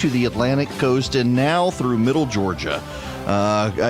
to the Atlantic coast and now through middle Georgia.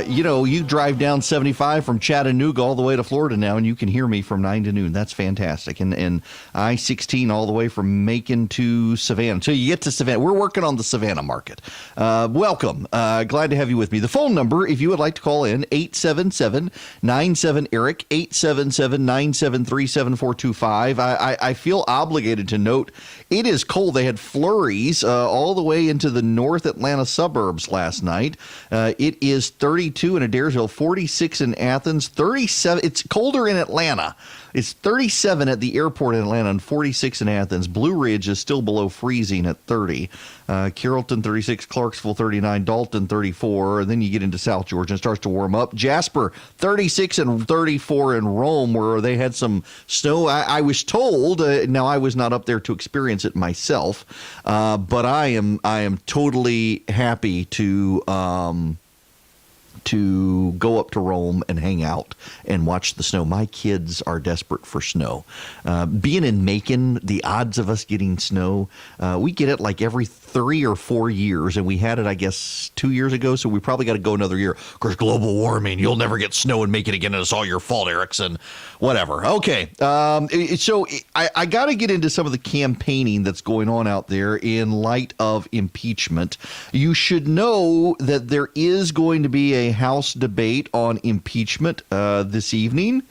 You drive down 75 from Chattanooga all the way to Florida now, and you can hear me from 9 to noon. That's fantastic. And I-16 all the way from Macon to Savannah. So you get to Savannah. We're working on the Savannah market. Welcome. Glad to have you with me. The phone number, if you would like to call in, 877-97-ERIC, 877-973-7425. I feel obligated to note it is cold. They had flurries all the way into the North Atlanta suburbs last night. It is 32 in Adairsville, 46 in Athens, 37. It's colder in Atlanta. It's 37 at the airport in Atlanta and 46 in Athens. Blue Ridge is still below freezing at 30. Carrollton 36, Clarksville 39, Dalton 34. And then you get into South Georgia and it starts to warm up. Jasper 36 and 34 in Rome, where they had some snow. I was told, now I was not up there to experience it myself, but I am totally happy to go up to Rome and hang out and watch the snow. My kids are desperate for snow. Being in Macon, the odds of us getting snow, we get it like every 3 or 4 years, and we had it, I guess, 2 years ago, so we probably got to go another year. Of course, global warming, you'll never get snow in Macon again, and it's all your fault, Erickson. Whatever. Okay, so I got to get into some of the campaigning that's going on out there in light of impeachment. You should know that there is going to be a House debate on impeachment this evening.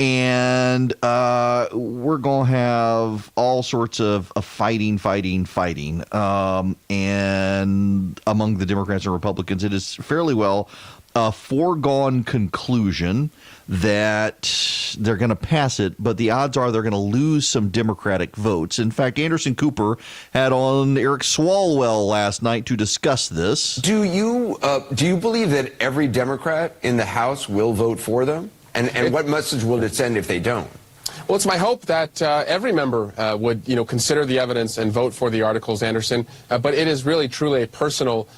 And we're going to have all sorts of fighting. And among the Democrats and Republicans, it is fairly well a foregone conclusion that they're going to pass it, but the odds are they're going to lose some Democratic votes. In fact, Anderson Cooper had on Eric Swalwell last night to discuss this. Do you believe that every Democrat in the House will vote for them? And what message will it send if they don't? Well, it's my hope that every member would, consider the evidence and vote for the articles, Anderson. But it is really, truly a personal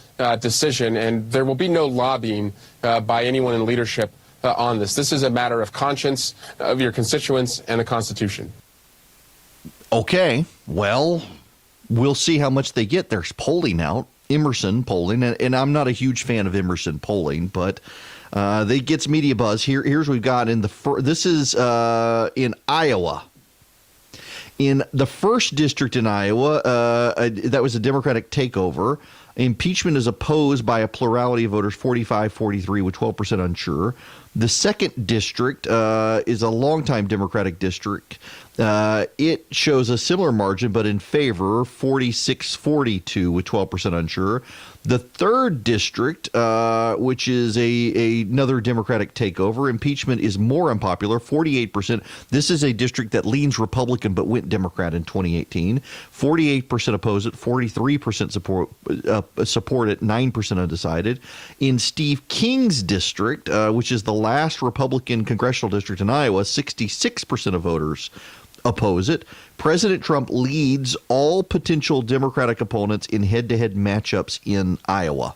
decision, and there will be no lobbying by anyone in leadership on this. This is a matter of conscience of your constituents and the Constitution. Okay, well, we'll see how much they get. There's polling out, Emerson polling, and I'm not a huge fan of Emerson polling, but they gets media buzz. Here's what we've got in this is in Iowa. In the first district in Iowa, that was a Democratic takeover. Impeachment is opposed by a plurality of voters, 45-43, with 12% unsure. The second district is a longtime Democratic district. It shows a similar margin, but in favor, 46-42, with 12% unsure. The third district, which is another Democratic takeover, impeachment is more unpopular, 48%. This is a district that leans Republican but went Democrat in 2018. 48% oppose it, 43% support it, 9% undecided. In Steve King's district, which is the last Republican congressional district in Iowa, 66% of voters oppose it. President Trump leads all potential Democratic opponents in head-to-head matchups in Iowa.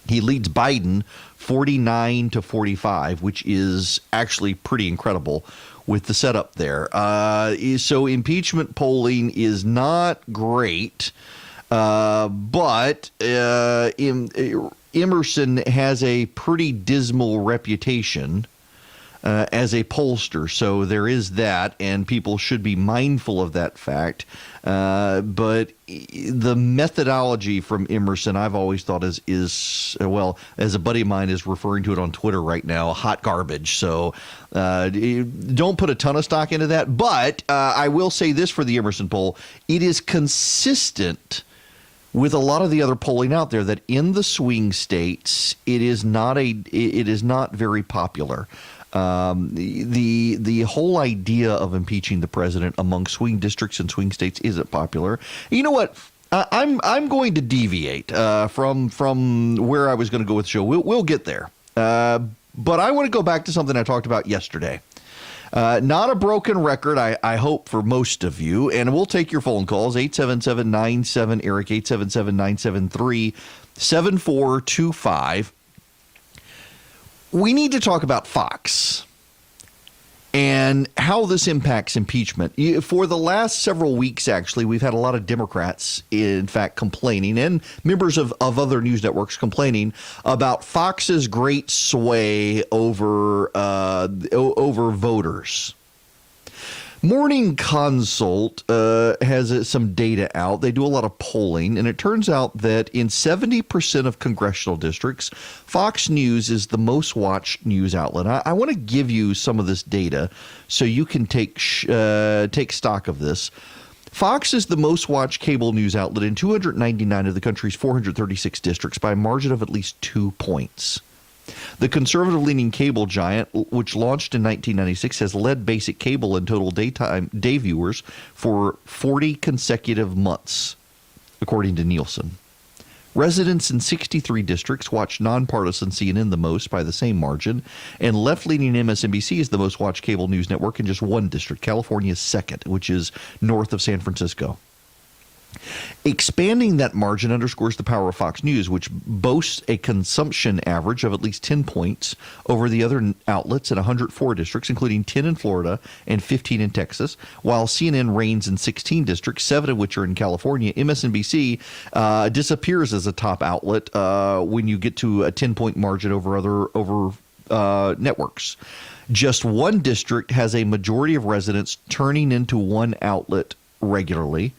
He leads Biden 49-45, which is actually pretty incredible with the setup there. So impeachment polling is not great, but Emerson has a pretty dismal reputation as a pollster, so there is that, and people should be mindful of that fact. But the methodology from Emerson, I've always thought is well, as a buddy of mine is referring to it on Twitter right now, hot garbage. So don't put a ton of stock into that. But I will say this for the Emerson poll: it is consistent with a lot of the other polling out there that in the swing states, it is not very popular. The whole idea of impeaching the president among swing districts and swing states isn't popular. You know what? I'm going to deviate from where I was going to go with the show. We'll get there. But I want to go back to something I talked about yesterday. Not a broken record, I hope, for most of you. And we'll take your phone calls, 877-97-ERIC, 877-973-7425. We need to talk about Fox. and how this impacts impeachment. For the last several weeks, actually, we've had a lot of Democrats, in fact, complaining, and members of other news networks complaining about Fox's great sway over voters. Morning Consult has some data out. They do a lot of polling, and it turns out that in 70% of congressional districts, Fox News is the most watched news outlet. I want to give you some of this data so you can take stock of this. Fox is the most watched cable news outlet in 299 of the country's 436 districts by a margin of at least 2 points. The conservative-leaning cable giant, which launched in 1996, has led basic cable in total day viewers for 40 consecutive months, according to Nielsen. Residents in 63 districts watch nonpartisan CNN the most by the same margin, and left-leaning MSNBC is the most watched cable news network in just one district. California is second, which is north of San Francisco. Expanding that margin underscores the power of Fox News, which boasts a consumption average of at least 10 points over the other outlets in 104 districts, including 10 in Florida and 15 in Texas, while CNN reigns in 16 districts, 7 of which are in California. MSNBC disappears as a top outlet when you get to a 10-point margin over other networks. Just one district has a majority of residents turning into one outlet regularly.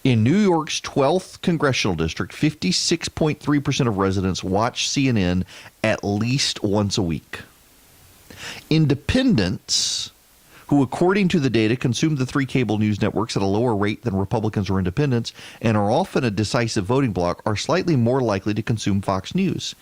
In New York's 12th congressional district, 56.3% of residents watch CNN at least once a week. Independents, who according to the data consume the three cable news networks at a lower rate than Republicans or independents and are often a decisive voting bloc, are slightly more likely to consume Fox News.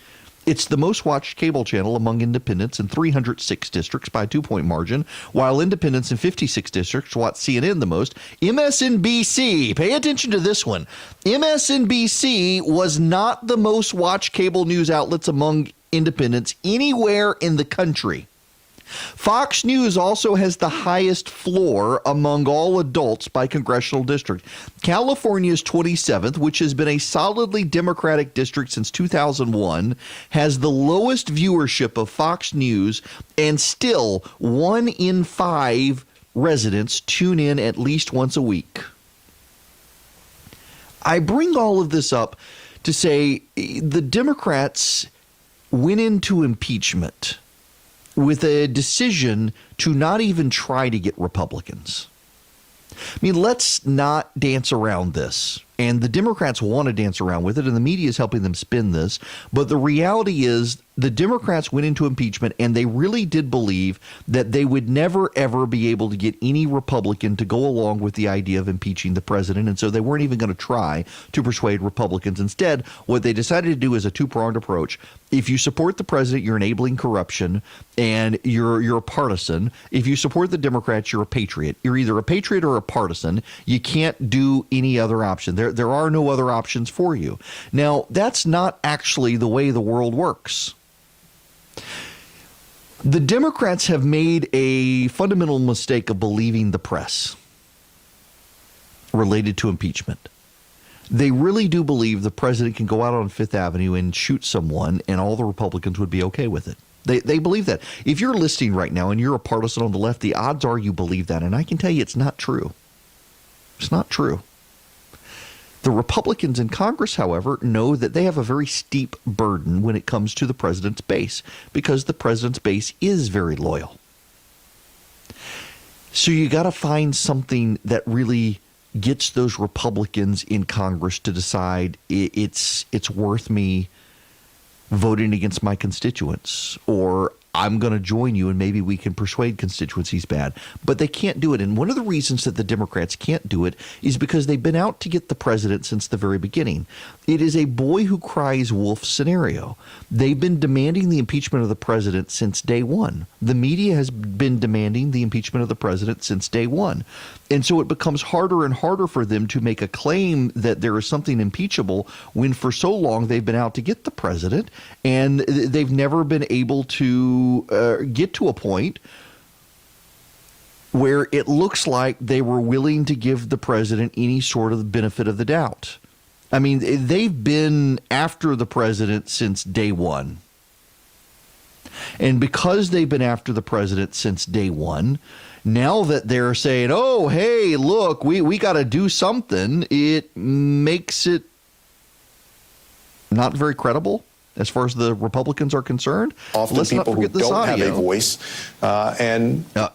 It's the most watched cable channel among independents in 306 districts by a 2-point margin, while independents in 56 districts watch CNN the most. MSNBC, pay attention to this one. MSNBC was not the most watched cable news outlets among independents anywhere in the country. Fox News also has the highest floor among all adults by congressional district. California's 27th, which has been a solidly Democratic district since 2001, has the lowest viewership of Fox News, and still 1 in 5 residents tune in at least once a week. I bring all of this up to say the Democrats went into impeachment with a decision to not even try to get Republicans. I mean, let's not dance around this. And the Democrats want to dance around with it, and the media is helping them spin this. But the reality is the Democrats went into impeachment, and they really did believe that they would never, ever be able to get any Republican to go along with the idea of impeaching the president. And so they weren't even going to try to persuade Republicans. Instead, what they decided to do is a two-pronged approach. If you support the president, you're enabling corruption, and you're a partisan. If you support the Democrats, you're a patriot. You're either a patriot or a partisan. You can't do any other option. There are no other options for you. Now, that's not actually the way the world works. The Democrats have made a fundamental mistake of believing the press related to impeachment. They really do believe the president can go out on Fifth Avenue and shoot someone and all the Republicans would be okay with it. They believe that. If you're listening right now and you're a partisan on the left, the odds are you believe that. And I can tell you it's not true. It's not true. The Republicans in Congress, however, know that they have a very steep burden when it comes to the president's base because the president's base is very loyal. So you got to find something that really gets those Republicans in Congress to decide it's worth me voting against my constituents, or I'm going to join you and maybe we can persuade constituencies bad. But they can't do it. And one of the reasons that the Democrats can't do it is because they've been out to get the president since the very beginning. It is a boy who cries wolf scenario. They've been demanding the impeachment of the president since day one. The media has been demanding the impeachment of the president since day one. And so it becomes harder and harder for them to make a claim that there is something impeachable when for so long they've been out to get the president and they've never been able to get to a point where it looks like they were willing to give the president any sort of benefit of the doubt. I mean, they've been after the president since day one. And because they've been after the president since day one, now that they're saying, oh, hey, look, we got to do something, it makes it not very credible as far as the Republicans are concerned. Often Let's people not forget who this don't audio. have a voice.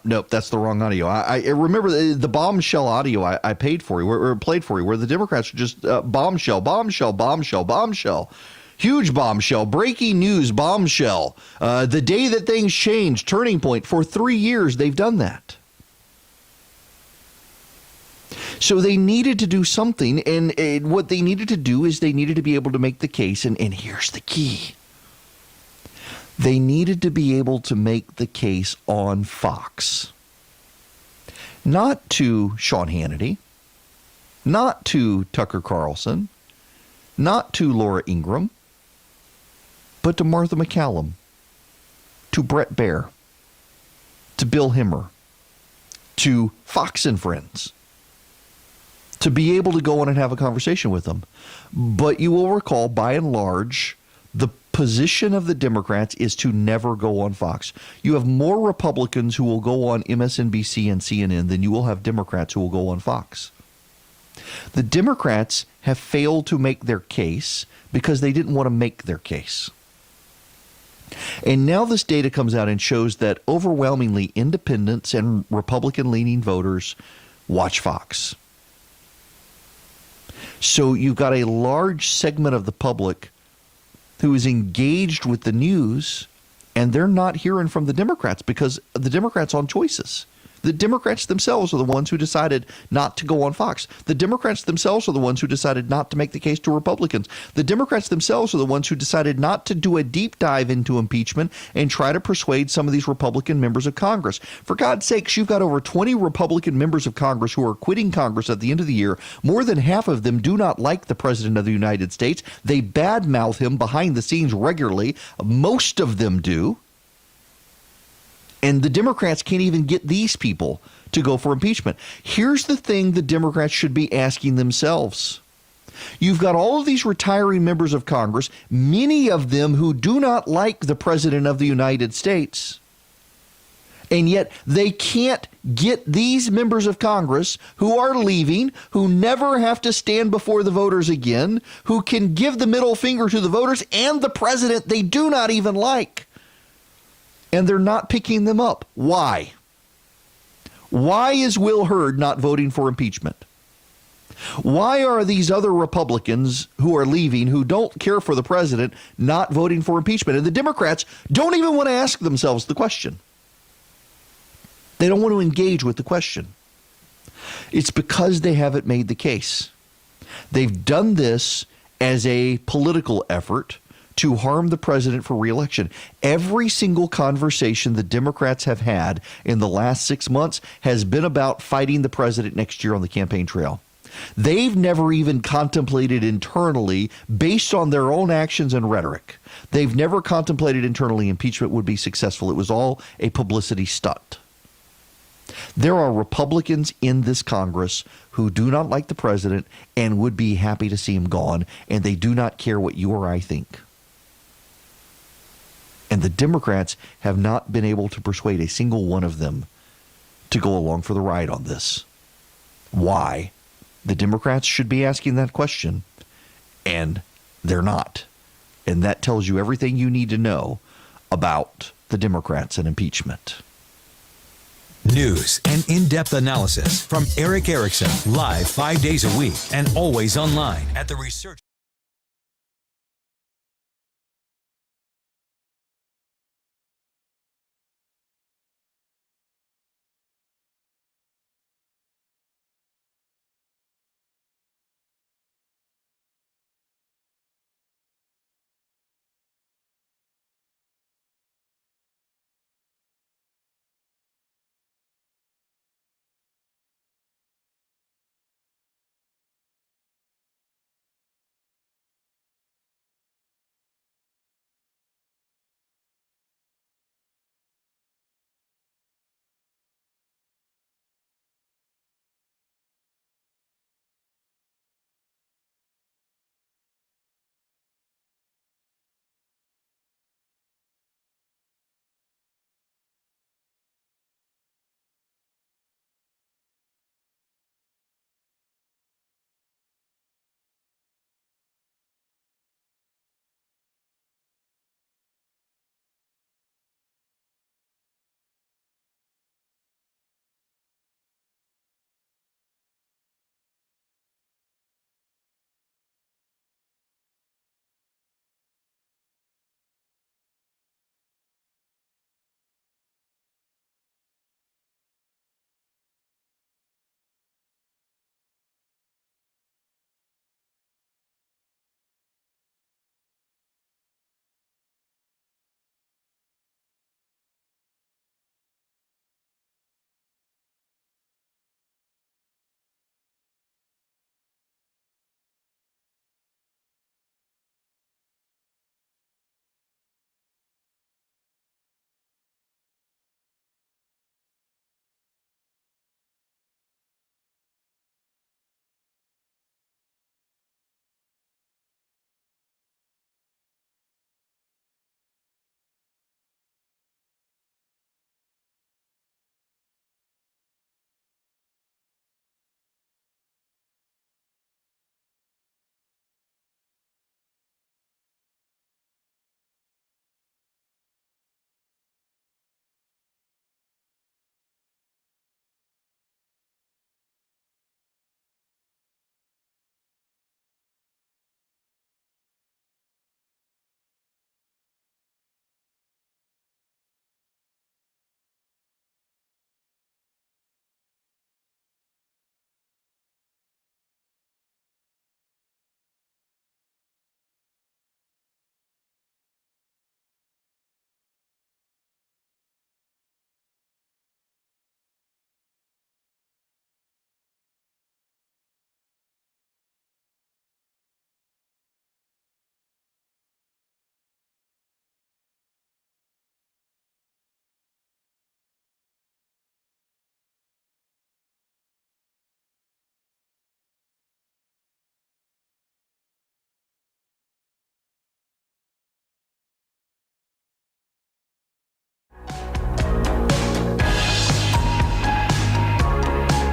Nope, that's the wrong audio. I remember the bombshell audio I paid for you, or played for you, where the Democrats were just bombshell, bombshell, bombshell, bombshell. Huge bombshell, breaking news bombshell. The day that things changed, turning point. For 3 years, they've done that. So they needed to do something, and what they needed to do is they needed to be able to make the case, and here's the key. They needed to be able to make the case on Fox. Not to Sean Hannity, not to Tucker Carlson, not to Laura Ingraham, but to Martha McCallum, to Brett Baer, to Bill Hemmer, to Fox and Friends, to be able to go on and have a conversation with them. But you will recall, by and large, the position of the Democrats is to never go on Fox. You have more Republicans who will go on MSNBC and CNN than you will have Democrats who will go on Fox. The Democrats have failed to make their case because they didn't want to make their case. And now this data comes out and shows that overwhelmingly independents and Republican-leaning voters watch Fox. So you've got a large segment of the public who is engaged with the news, and they're not hearing from the Democrats because the Democrats on choices. The Democrats themselves are the ones who decided not to go on Fox. The Democrats themselves are the ones who decided not to make the case to Republicans. The Democrats themselves are the ones who decided not to do a deep dive into impeachment and try to persuade some of these Republican members of Congress. For God's sakes, you've got over 20 Republican members of Congress who are quitting Congress at the end of the year. More than half of them do not like the President of the United States. They badmouth him behind the scenes regularly. Most of them do. And the Democrats can't even get these people to go for impeachment. Here's the thing the Democrats should be asking themselves. You've got all of these retiring members of Congress, many of them who do not like the President of the United States. And yet they can't get these members of Congress who are leaving, who never have to stand before the voters again, who can give the middle finger to the voters and the president they do not even like. And they're not picking them up. Why? Why is Will Hurd not voting for impeachment? Why are these other Republicans who are leaving, who don't care for the president, not voting for impeachment? And the Democrats don't even want to ask themselves the question. They don't want to engage with the question. It's because they haven't made the case. They've done this as a political effort to harm the president for re-election. Every single conversation the Democrats have had in the last 6 months has been about fighting the president next year on the campaign trail. They've never even contemplated internally, based on their own actions and rhetoric. They've never contemplated internally impeachment would be successful. It was all a publicity stunt. There are Republicans in this Congress who do not like the president and would be happy to see him gone, and they do not care what you or I think. And the Democrats have not been able to persuade a single one of them to go along for the ride on this. Why? The Democrats should be asking that question, and they're not. And that tells you everything you need to know about the Democrats and impeachment. News and in-depth analysis from Erick Erickson, live 5 days a week and always online at the Research.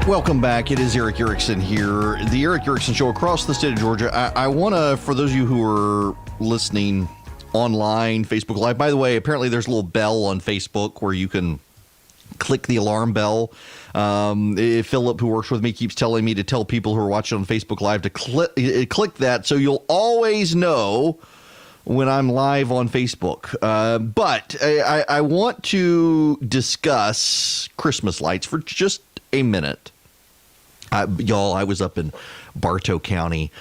Welcome back. It is Erick Erickson here. The Erick Erickson Show across the state of Georgia. I want to, for those of you who are listening online, Facebook Live, by the way, apparently there's a little bell on Facebook where you can click the alarm bell. Philip, who works with me, keeps telling me to tell people who are watching on Facebook Live to click that so you'll always know when I'm live on Facebook. But I want to discuss Christmas lights for just a minute. Y'all, I was up in Bartow County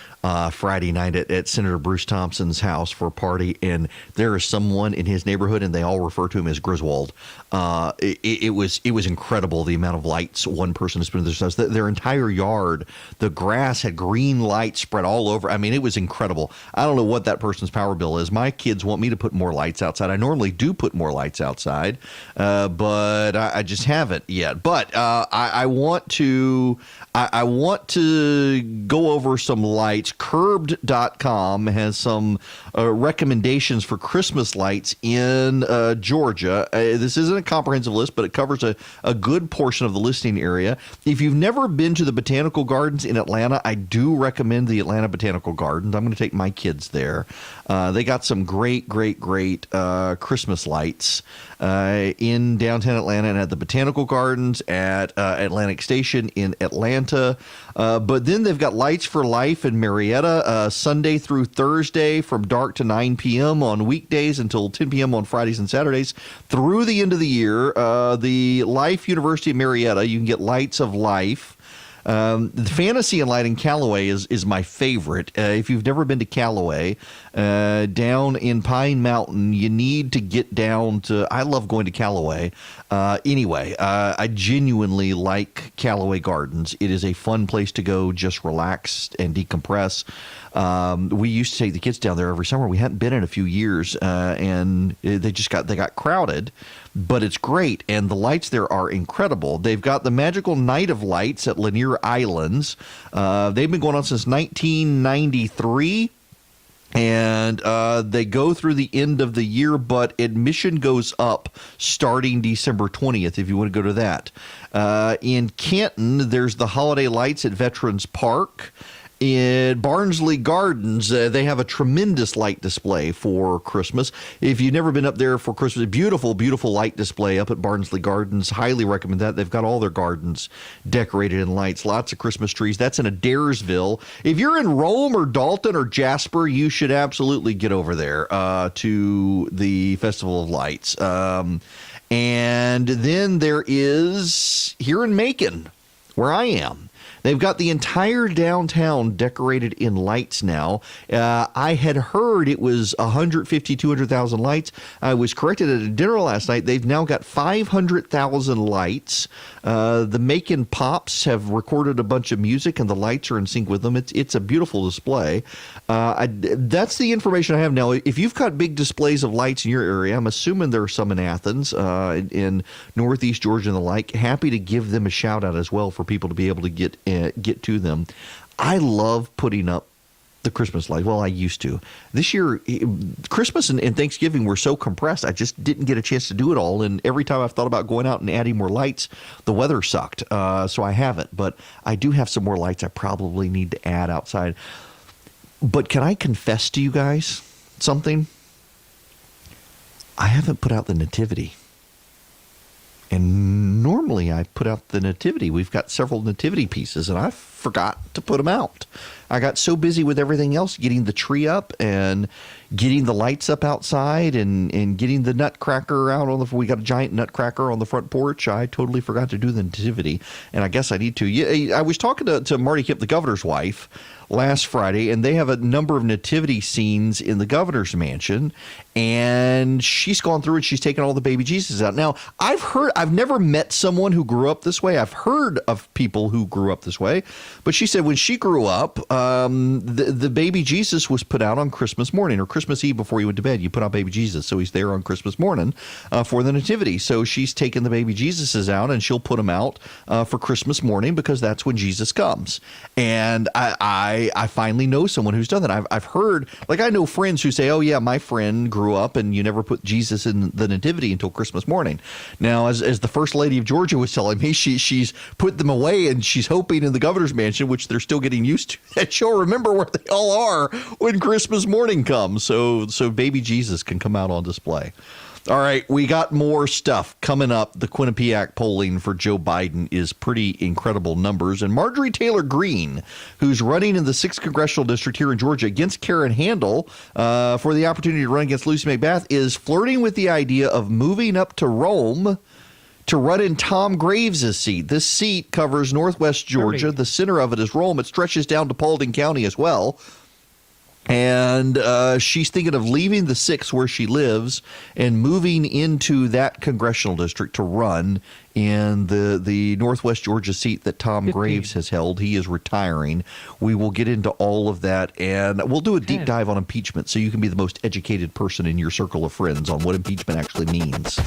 Friday night at Senator Bruce Thompson's house for a party, and there is someone in his neighborhood, and they all refer to him as Griswold. It was incredible the amount of lights one person has put in their house. Their entire yard, the grass had green lights spread all over. I mean, it was incredible. I don't know what that person's power bill is. My kids want me to put more lights outside. I normally do put more lights outside, but I just haven't yet. But I want to go over some lights. Curbed.com has some recommendations for Christmas lights in Georgia. This isn't a comprehensive list, but it covers a good portion of the listening area. If you've never been to the Botanical Gardens in Atlanta, I do recommend the Atlanta Botanical Gardens. I'm going to take my kids there. They got some great Christmas lights in downtown Atlanta and at the Botanical Gardens at Atlantic Station in Atlanta. But then they've got Lights for Life in Marietta, Sunday through Thursday from dark to 9 p.m. on weekdays until 10 p.m. on Fridays and Saturdays through the end of the year. The Life University of Marietta, you can get Lights of Life. The Fantasy and Light in Callaway is my favorite. If you've never been to Callaway, down in Pine Mountain, you need to get down to. I love going to Callaway. Anyway, I genuinely like Callaway Gardens. It is a fun place to go, just relax and decompress. We used to take the kids down there every summer. We hadn't been in a few years, and they got crowded. But it's great, and the lights there are incredible. They've got the Magical Night of Lights at Lanier Islands. They've been going on since 1993, and they go through the end of the year, but admission goes up starting December 20th if you want to go to that. In Canton, there's the Holiday Lights at Veterans Park. In Barnsley Gardens, they have a tremendous light display for Christmas. If you've never been up there for Christmas, beautiful light display up at Barnsley Gardens. Highly recommend that. They've got all their gardens decorated in lights, lots of Christmas trees. That's in Adairsville. If you're in Rome or Dalton or Jasper, you should absolutely get over there to the Festival of Lights. And then there is here in Macon, where I am. They've got the entire downtown decorated in lights now. I had heard it was 150, 200,000 lights. I was corrected at a dinner last night. They've now got 500,000 lights. The Macon Pops have recorded a bunch of music, and the lights are in sync with them. It's a beautiful display. That's the information I have now. If you've got big displays of lights in your area, I'm assuming there are some in Athens, in Northeast Georgia and the like. Happy to give them a shout out as well for people to be able to get to them. I love putting up the Christmas lights. Well, I used to. This year, Christmas and Thanksgiving were so compressed, I just didn't get a chance to do it all. And every time I've thought about going out and adding more lights, the weather sucked. So I haven't. But I do have some more lights I probably need to add outside. But can I confess to you guys something? I haven't put out the nativity. And normally I put out the nativity. We've got several nativity pieces, and I forgot to put them out. I got so busy with everything else, getting the tree up and getting the lights up outside and getting the nutcracker out on the. We got a giant nutcracker on the front porch. I totally forgot to do the nativity, and I guess I need to. Yeah, I was talking to Marty Kipp, the governor's wife, last Friday, and they have a number of nativity scenes in the governor's mansion, and she's gone through and she's taken all the baby Jesus out. Now, I've never met someone who grew up this way. I've heard of people who grew up this way, But she said when she grew up, the baby Jesus was put out on Christmas morning or Christmas Eve before you went to bed. You put out baby Jesus, so he's there on Christmas morning for the nativity. So she's taken the baby Jesuses out, and she'll put them out for Christmas morning because that's when Jesus comes. And I finally know someone who's done that. I've heard, like, I know friends who say, "Oh yeah, my friend grew up and you never put Jesus in the nativity until Christmas morning." Now, as the First Lady of Georgia was telling me, she's put them away and she's hoping in the governor's mansion, which they're still getting used to, that she'll remember where they all are when Christmas morning comes. So baby Jesus can come out on display. All right, we got more stuff coming up. The Quinnipiac polling for Joe Biden is pretty incredible numbers. And Marjorie Taylor Greene, who's running in the 6th Congressional District here in Georgia against Karen Handel for the opportunity to run against Lucy McBath, is flirting with the idea of moving up to Rome to run in Tom Graves' seat. This seat covers northwest Georgia. The center of it is Rome. It stretches down to Paulding County as well. And she's thinking of leaving the 6th where she lives and moving into that congressional district to run in the northwest Georgia seat that Tom Graves has held. He is retiring. We will get into all of that, and we'll do a deep dive on impeachment so you can be the most educated person in your circle of friends on what impeachment actually means.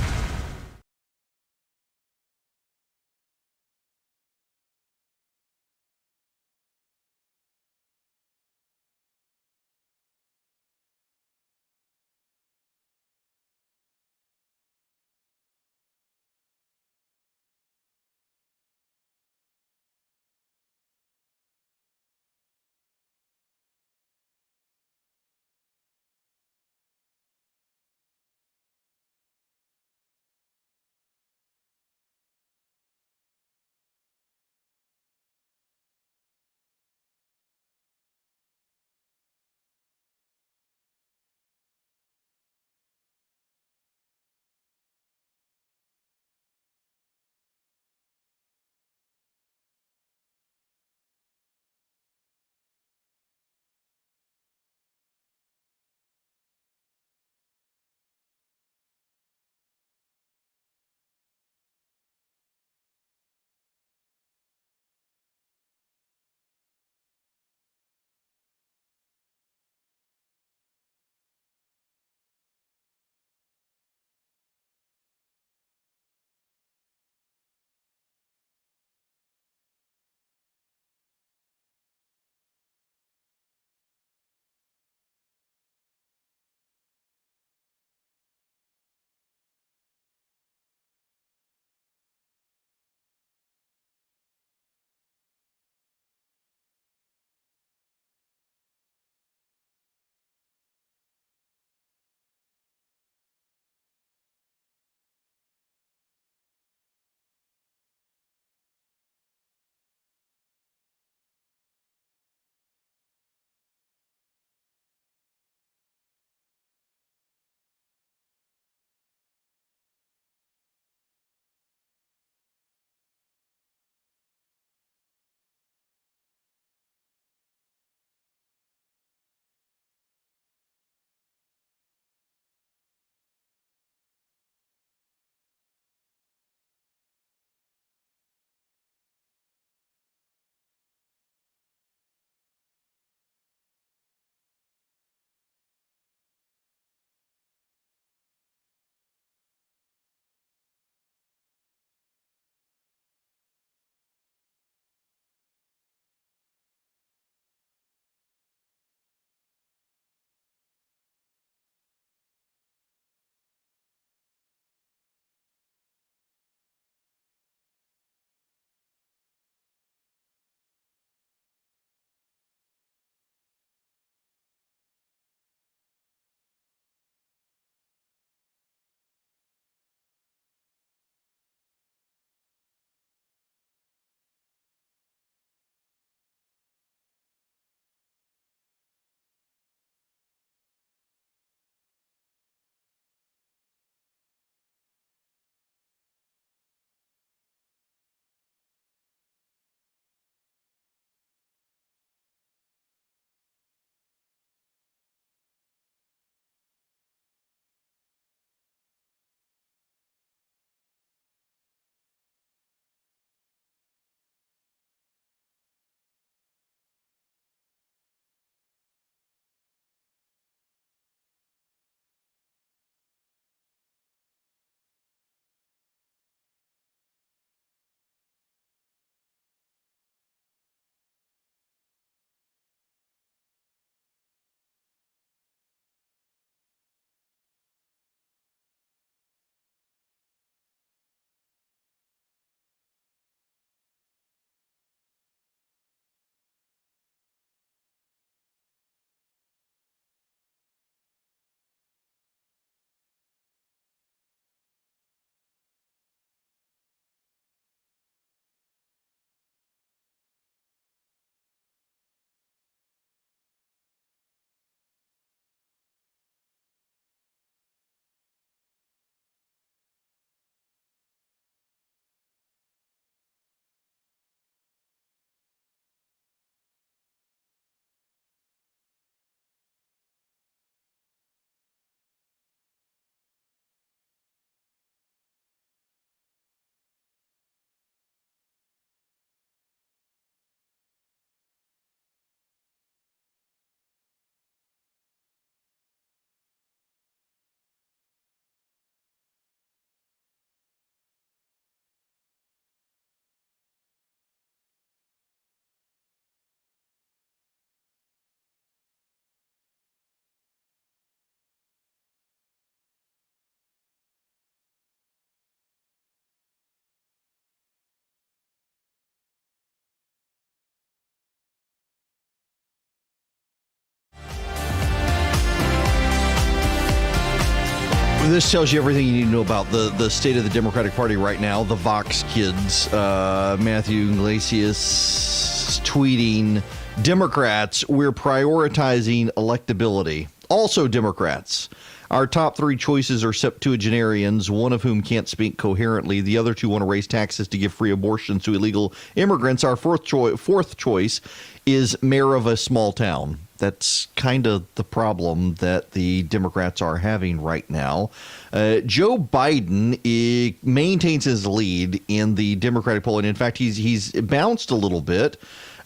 This tells you everything you need to know about the state of the Democratic Party right now. The Vox kids, Matthew Iglesias tweeting, Democrats, we're prioritizing electability. Also Democrats, our top three choices are septuagenarians, one of whom can't speak coherently. The other two want to raise taxes to give free abortions to illegal immigrants. Our fourth choice is mayor of a small town. That's kind of the problem that the Democrats are having right now. Joe Biden maintains his lead in the Democratic polling. In fact, he's bounced a little bit.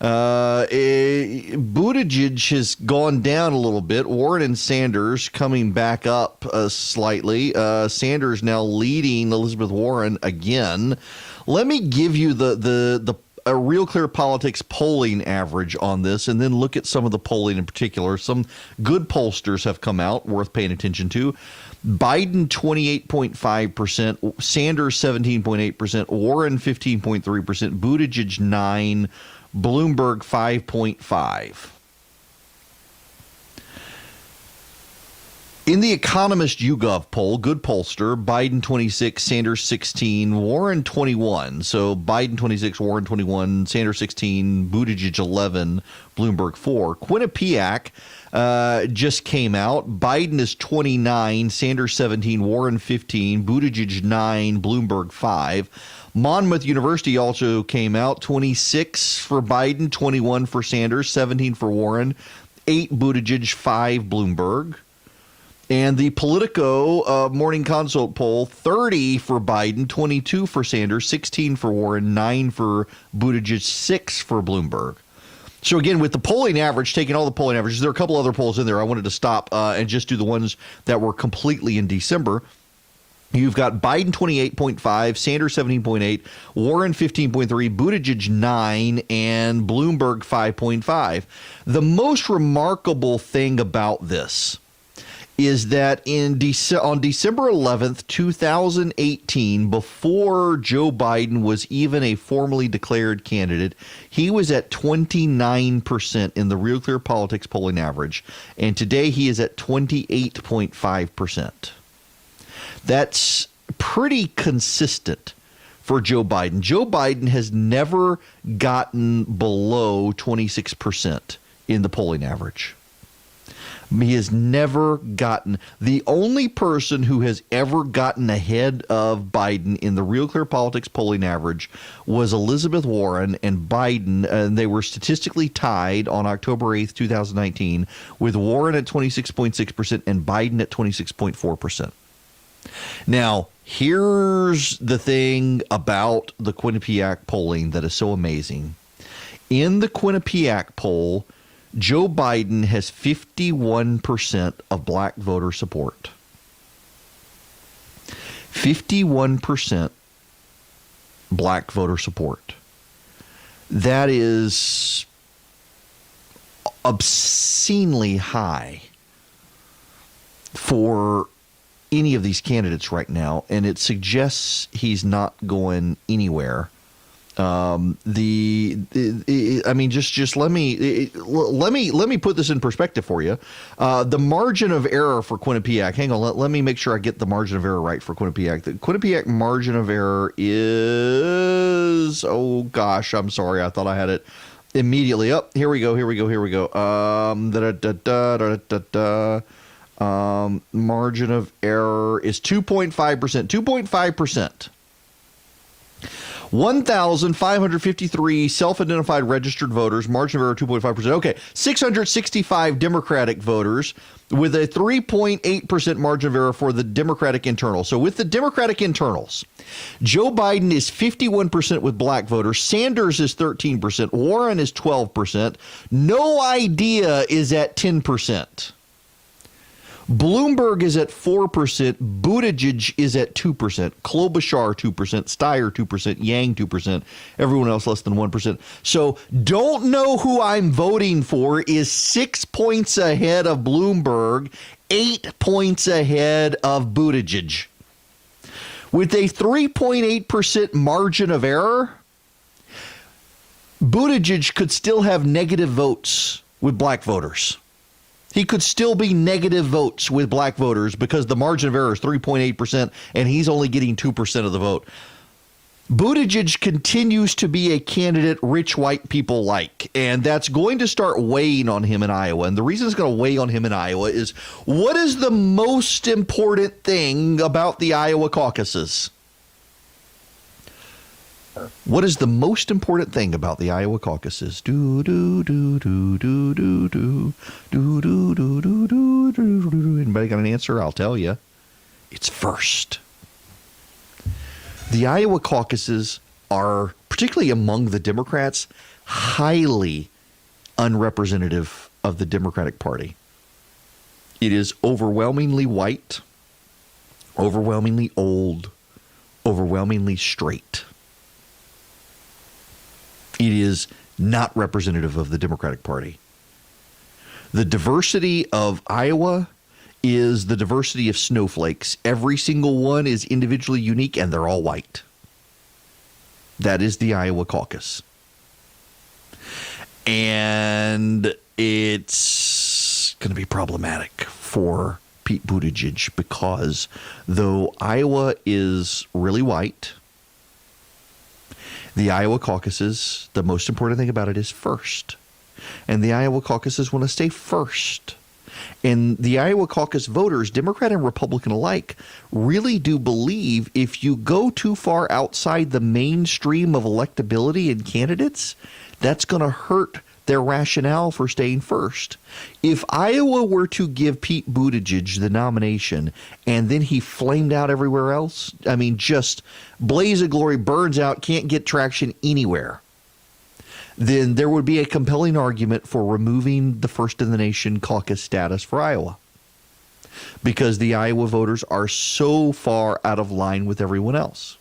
Buttigieg has gone down a little bit. Warren and Sanders coming back up slightly. Sanders now leading Elizabeth Warren again. Let me give you a Real Clear Politics polling average on this, and then look at some of the polling in particular. Some good pollsters have come out worth paying attention to. Biden 28.5%, Sanders 17.8%, Warren 15.3%, Buttigieg 9%, Bloomberg 5.5%. In the Economist YouGov poll, good pollster, Biden 26, Sanders 16, Warren 21. So Biden 26, Warren 21, Sanders 16, Buttigieg 11, Bloomberg 4. Quinnipiac just came out. Biden is 29, Sanders 17, Warren 15, Buttigieg 9, Bloomberg 5. Monmouth University also came out. 26 for Biden, 21 for Sanders, 17 for Warren, 8 Buttigieg, 5 Bloomberg. And the Politico Morning Consult poll, 30 for Biden, 22 for Sanders, 16 for Warren, 9 for Buttigieg, 6 for Bloomberg. So again, with the polling average, taking all the polling averages, there are a couple other polls in there. I wanted to stop and just do the ones that were completely in December. You've got Biden 28.5, Sanders 17.8, Warren 15.3, Buttigieg 9, and Bloomberg 5.5. The most remarkable thing about this is that on December 11th, 2018, before Joe Biden was even a formally declared candidate, he was at 29% in the Real Clear Politics polling average, and today he is at 28.5%. That's pretty consistent for Joe Biden. Joe Biden has never gotten below 26% in the polling average. He has never gotten. The only person who has ever gotten ahead of Biden in the Real Clear Politics polling average was Elizabeth Warren and Biden. And they were statistically tied on October 8th, 2019, with Warren at 26.6% and Biden at 26.4%. Now, here's the thing about the Quinnipiac polling that is so amazing. In the Quinnipiac poll, Joe Biden has 51% of black voter support. 51% black voter support. That is obscenely high for any of these candidates right now, and it suggests he's not going anywhere. Just let me put this in perspective for you. The margin of error for Quinnipiac. Hang on, let me make sure I get the margin of error right for Quinnipiac. The Quinnipiac margin of error is, oh gosh, I'm sorry, I thought I had it immediately. Oh, here we go. Margin of error is 2.5%. 2.5%. 1,553 self-identified registered voters, margin of error 2.5%. Okay, 665 Democratic voters with a 3.8% margin of error for the Democratic internals. So with the Democratic internals, Joe Biden is 51% with black voters, Sanders is 13%, Warren is 12%, No Idea is at 10%. Bloomberg is at 4%, Buttigieg is at 2%, Klobuchar 2%, Steyer 2%, Yang 2%, everyone else less than 1%. So don't know who I'm voting for is 6 points ahead of Bloomberg, 8 points ahead of Buttigieg. With a 3.8% margin of error, Buttigieg could still have negative votes with black voters. He could still be negative votes with black voters because the margin of error is 3.8%, and he's only getting 2% of the vote. Buttigieg continues to be a candidate rich white people like, and that's going to start weighing on him in Iowa. And the reason it's going to weigh on him in Iowa is, what is the most important thing about the Iowa caucuses? What is the most important thing about the Iowa caucuses? Anybody got an answer? I'll tell you. It's first. The Iowa caucuses are, particularly among the Democrats, highly unrepresentative of the Democratic Party. It is overwhelmingly white, overwhelmingly old, overwhelmingly straight. It is not representative of the Democratic Party. The diversity of Iowa is the diversity of snowflakes. Every single one is individually unique, and they're all white. That is the Iowa caucus. And it's going to be problematic for Pete Buttigieg because though Iowa is really white, the Iowa caucuses, the most important thing about it is first. And the Iowa caucuses want to stay first. And the Iowa caucus voters, Democrat and Republican alike, really do believe if you go too far outside the mainstream of electability and candidates, that's going to hurt their rationale for staying first. If Iowa were to give Pete Buttigieg the nomination and then he flamed out everywhere else, I mean, just blaze of glory, burns out, can't get traction anywhere, then there would be a compelling argument for removing the first in the nation caucus status for Iowa, because the Iowa voters are so far out of line with everyone else.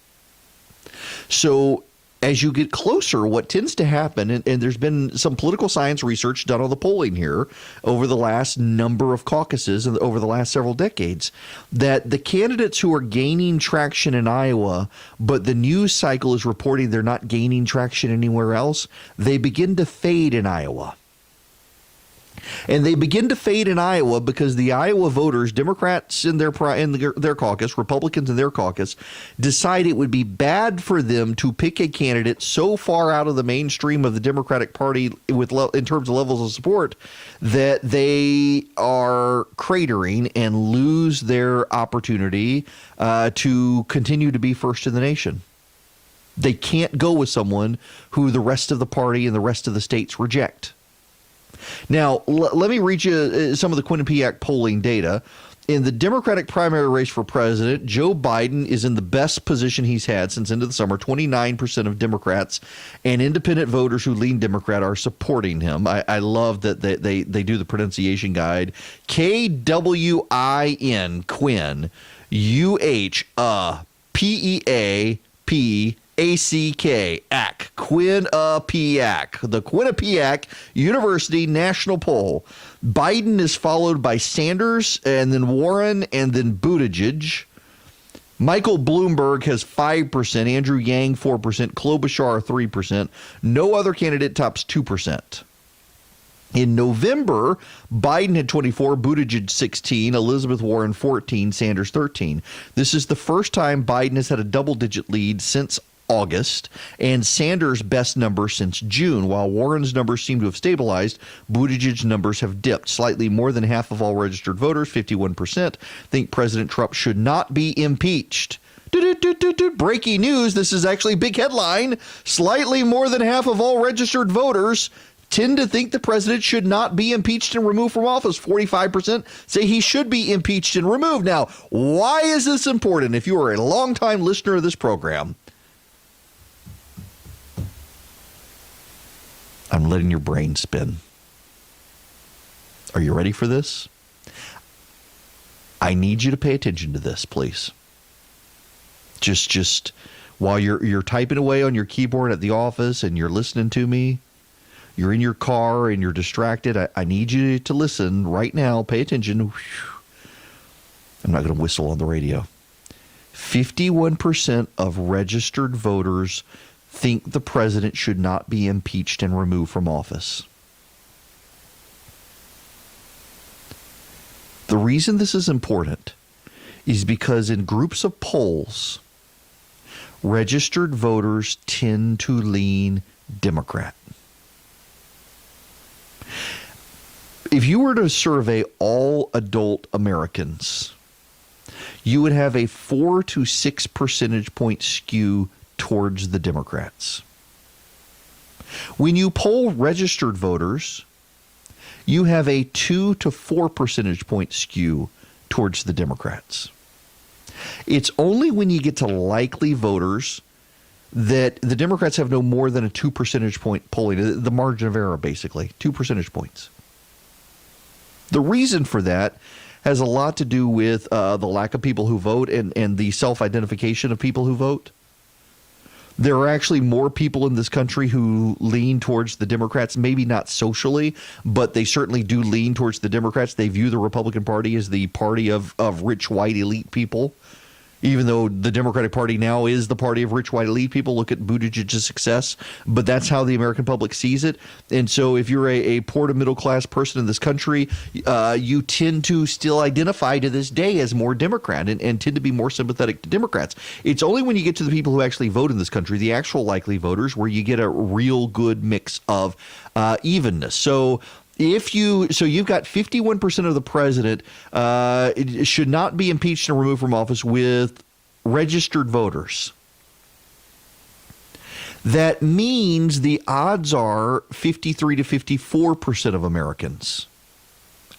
So as you get closer, what tends to happen, and there's been some political science research done on the polling here over the last number of caucuses and over the last several decades, that the candidates who are gaining traction in Iowa, but the news cycle is reporting they're not gaining traction anywhere else, they begin to fade in Iowa. And they begin to fade in Iowa because the Iowa voters, Democrats in their caucus, Republicans in their caucus, decide it would be bad for them to pick a candidate so far out of the mainstream of the Democratic Party in terms of levels of support that they are cratering and lose their opportunity to continue to be first in the nation. They can't go with someone who the rest of the party and the rest of the states reject. Now, let me read you some of the Quinnipiac polling data. In the Democratic primary race for president, Joe Biden is in the best position he's had since into the summer. 29% of Democrats and independent voters who lean Democrat are supporting him. I love that they do the pronunciation guide. Kwin, Quinn, Uheapac, ACK, Quinnipiac, the Quinnipiac University National Poll. Biden is followed by Sanders, and then Warren, and then Buttigieg. Michael Bloomberg has 5%, Andrew Yang 4%, Klobuchar 3%. No other candidate tops 2%. In November, Biden had 24, Buttigieg 16, Elizabeth Warren 14, Sanders 13. This is the first time Biden has had a double-digit lead since August, and Sanders' best number since June. While Warren's numbers seem to have stabilized, Buttigieg's numbers have dipped. Slightly more than half of all registered voters, 51%, think President Trump should not be impeached. Breaking news, this is actually a big headline. Slightly more than half of all registered voters tend to think the president should not be impeached and removed from office. 45% say he should be impeached and removed. Now, why is this important? If you are a longtime listener of this program, I'm letting your brain spin. Are you ready for this? I need you to pay attention to this, please. Just while you're typing away on your keyboard at the office and you're listening to me, you're in your car and you're distracted. I need you to listen right now. Pay attention. I'm not going to whistle on the radio. 51% of registered voters think the president should not be impeached and removed from office. The reason this is important is because in groups of polls, registered voters tend to lean Democrat. If you were to survey all adult Americans, you would have a 4 to 6 percentage point skew towards the Democrats. When you poll registered voters, you have a 2 to 4 percentage point skew towards the Democrats. It's only when you get to likely voters that the Democrats have no more than a 2 percentage point polling, the margin of error basically, 2 percentage points. The reason for that has a lot to do with the lack of people who vote and the self-identification of people who vote. There are actually more people in this country who lean towards the Democrats, maybe not socially, but they certainly do lean towards the Democrats. They view the Republican Party as the party of rich, white, elite people. Even though the Democratic Party now is the party of rich, white, elite people, look at Buttigieg's success. But that's how the American public sees it. And so if you're a poor to middle class person in this country, you tend to still identify to this day as more Democrat and tend to be more sympathetic to Democrats. It's only when you get to the people who actually vote in this country, the actual likely voters, where you get a real good mix of evenness. So you've got 51% of the president should not be impeached and removed from office with registered voters. That means the odds are 53 to 54% of Americans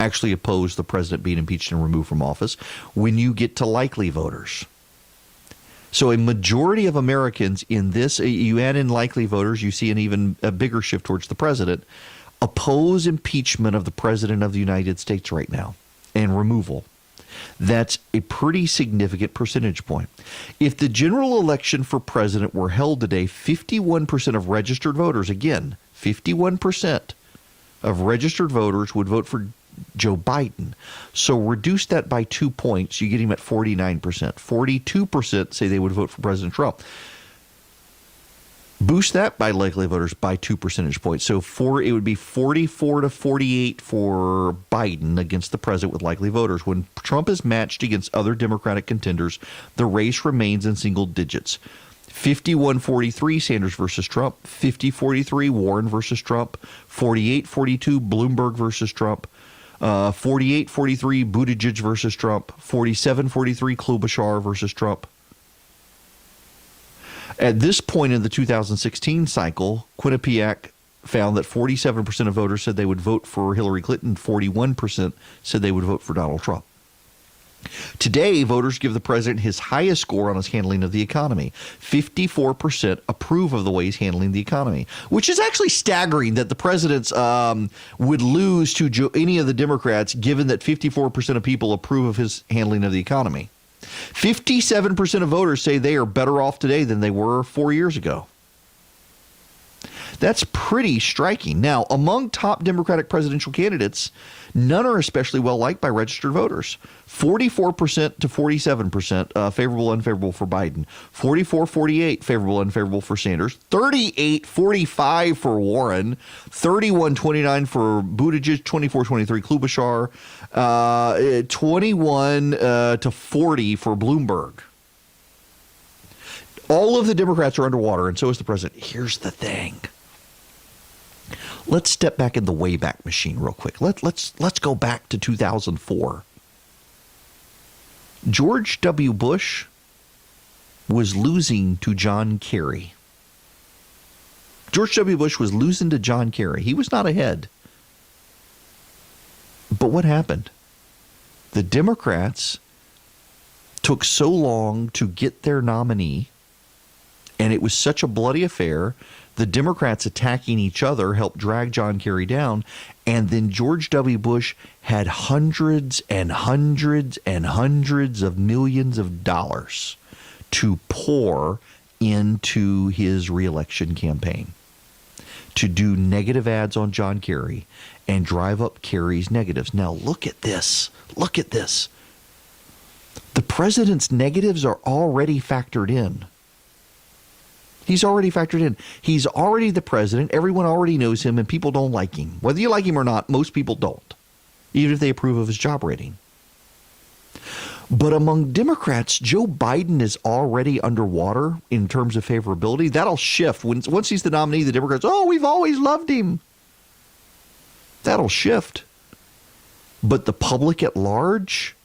actually oppose the president being impeached and removed from office when you get to likely voters. So a majority of Americans in this, you add in likely voters, you see an even a bigger shift towards the president, oppose impeachment of the president of the United States right now and removal. That's a pretty significant percentage point. If the general election for president were held today, 51% of registered voters, again, 51% of registered voters would vote for Joe Biden. So reduce that by 2 points, you get him at 49%. 42% say they would vote for President Trump. Boost that by likely voters by 2 percentage points. So it would be 44 to 48 for Biden against the president with likely voters. When Trump is matched against other Democratic contenders, the race remains in single digits. 51-43 Sanders versus Trump, 50-43 Warren versus Trump, 48-42 Bloomberg versus Trump, 48-43 Buttigieg versus Trump, 47-43 Klobuchar versus Trump. At this point in the 2016 cycle, Quinnipiac found that 47% of voters said they would vote for Hillary Clinton, 41% said they would vote for Donald Trump. Today, voters give the president his highest score on his handling of the economy. 54% approve of the way he's handling the economy, which is actually staggering that the president's would lose to any of the Democrats, given that 54% of people approve of his handling of the economy. 57% of voters say they are better off today than they were 4 years ago. That's pretty striking. Now, among top Democratic presidential candidates, none are especially well liked by registered voters. 44% to 47% favorable, unfavorable for Biden. 44-48 favorable, unfavorable for Sanders. 38-45 for Warren. 31-29 for Buttigieg. 24-23 Klobuchar. 21 to 40 for Bloomberg. All of the Democrats are underwater, and so is the president. Here's the thing. Let's step back in the Wayback Machine real quick. Let's go back to 2004. George W. Bush was losing to John Kerry. George W. Bush was losing to John Kerry. He was not ahead. But what happened? The Democrats took so long to get their nominee, and it was such a bloody affair. The Democrats attacking each other helped drag John Kerry down, and then George W. Bush had hundreds and hundreds and hundreds of millions of dollars to pour into his reelection campaign, to do negative ads on John Kerry and drive up Kerry's negatives. Now look at this. Look at this. The president's negatives are already factored in. He's already factored in. He's already the president. Everyone already knows him, and people don't like him. Whether you like him or not, most people don't, even if they approve of his job rating. But among Democrats, Joe Biden is already underwater in terms of favorability. That'll shift. Once he's the nominee, the Democrats, oh, we've always loved him. That'll shift. But the public at large,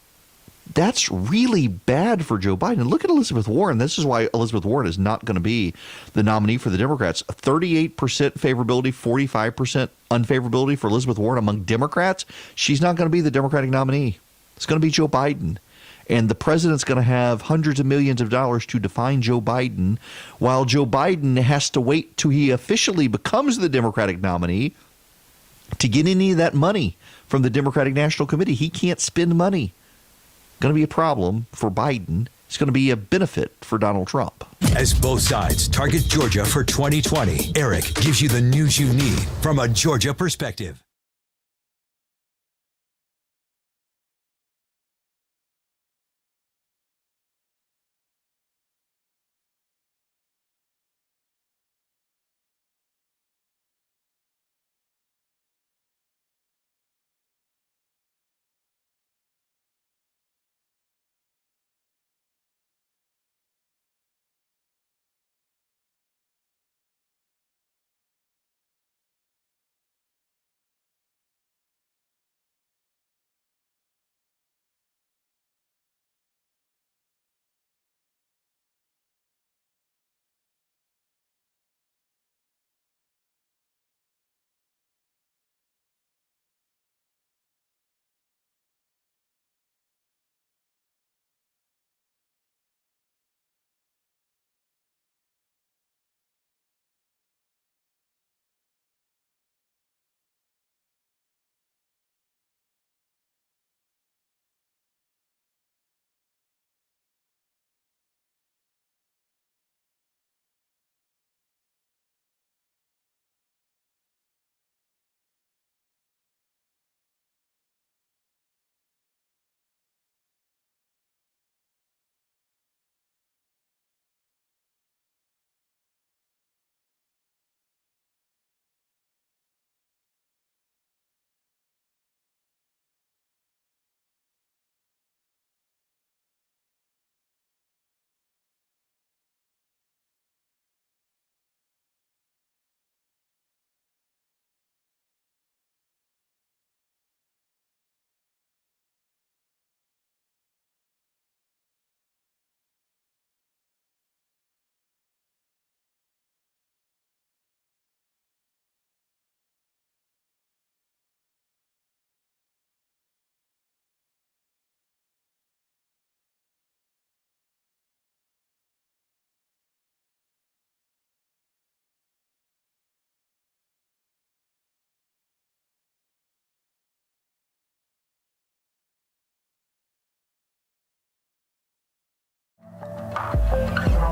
that's really bad for Joe Biden. And look at Elizabeth Warren. This is why Elizabeth Warren is not going to be the nominee for the Democrats. 38% favorability, 45% unfavorability for Elizabeth Warren among Democrats. She's not going to be the Democratic nominee. It's going to be Joe Biden. And the president's going to have hundreds of millions of dollars to define Joe Biden, while Joe Biden has to wait till he officially becomes the Democratic nominee to get any of that money from the Democratic National Committee. He can't spend money. Going to be a problem for Biden. It's going to be a benefit for Donald Trump. As both sides target Georgia for 2020, Erick gives you the news you need from a Georgia perspective.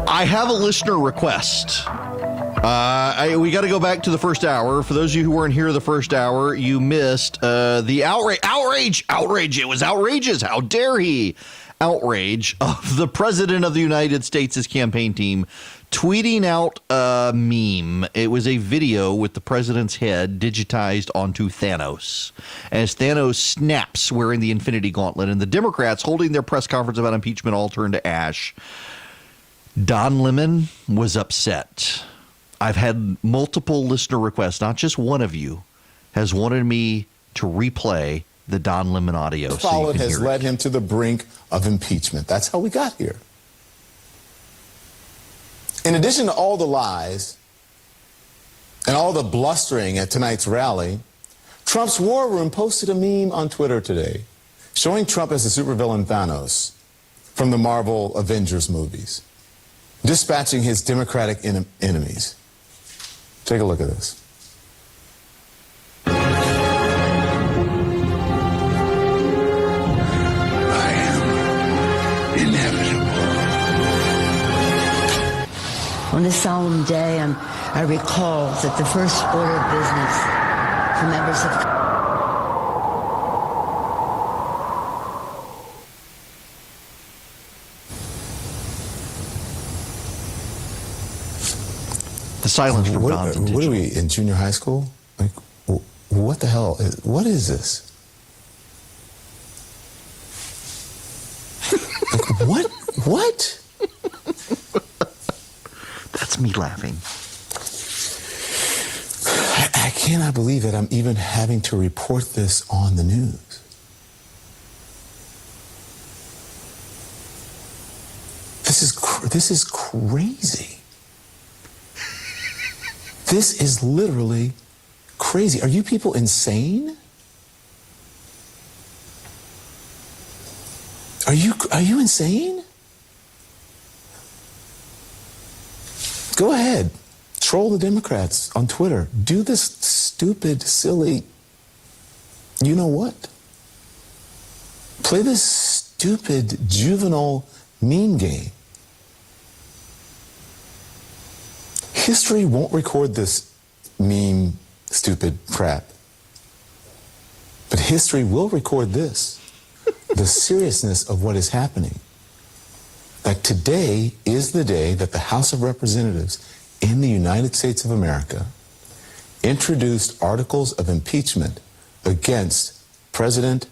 I have a listener request. We got to go back to the first hour. For those of you who weren't here the first hour, you missed the outrage. It was outrageous. How dare he? Outrage of the president of the United States' campaign team tweeting out a meme. It was a video with the president's head digitized onto Thanos, as Thanos snaps wearing the Infinity Gauntlet, and the Democrats holding their press conference about impeachment all turned to ash. Don Lemon was upset. I've had multiple listener requests. Not just one of you has wanted me to replay the Don Lemon audio. Followed has led him to the brink of impeachment. That's how we got here. In addition to all the lies and all the blustering at tonight's rally, Trump's war room posted a meme on Twitter today showing Trump as the supervillain Thanos from the Marvel Avengers movies, dispatching his Democratic enemies. Take a look at this. On this solemn day, I recall that the first order of business for members of the silence from Don's intention. What are we, in junior high school? Like, what the hell? What is this? What? What? That's me laughing. I cannot believe that I'm even having to report this on the news. This is crazy. This is literally crazy. Are you people insane? Are you insane? Go ahead. Troll the Democrats on Twitter. Do this stupid, silly, you know what? Play this stupid, juvenile meme game. History won't record this meme, stupid crap. But history will record this. The seriousness of what is happening. That today is the day that the House of Representatives in the United States of America introduced articles of impeachment against President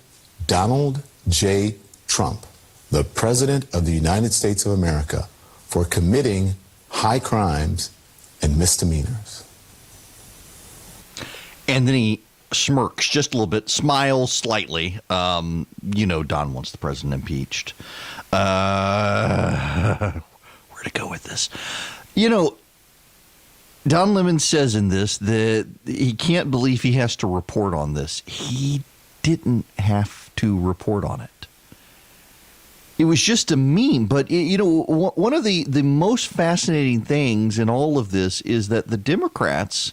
Donald J. Trump, the President of the United States of America, for committing high crimes and misdemeanors. And then he smirks just a little bit, smiles slightly. Don wants the president impeached. Where to go with this? Don Lemon says in this that he can't believe he has to report on this. He didn't have to report on it. It was just a meme. But, one of the most fascinating things in all of this is that the Democrats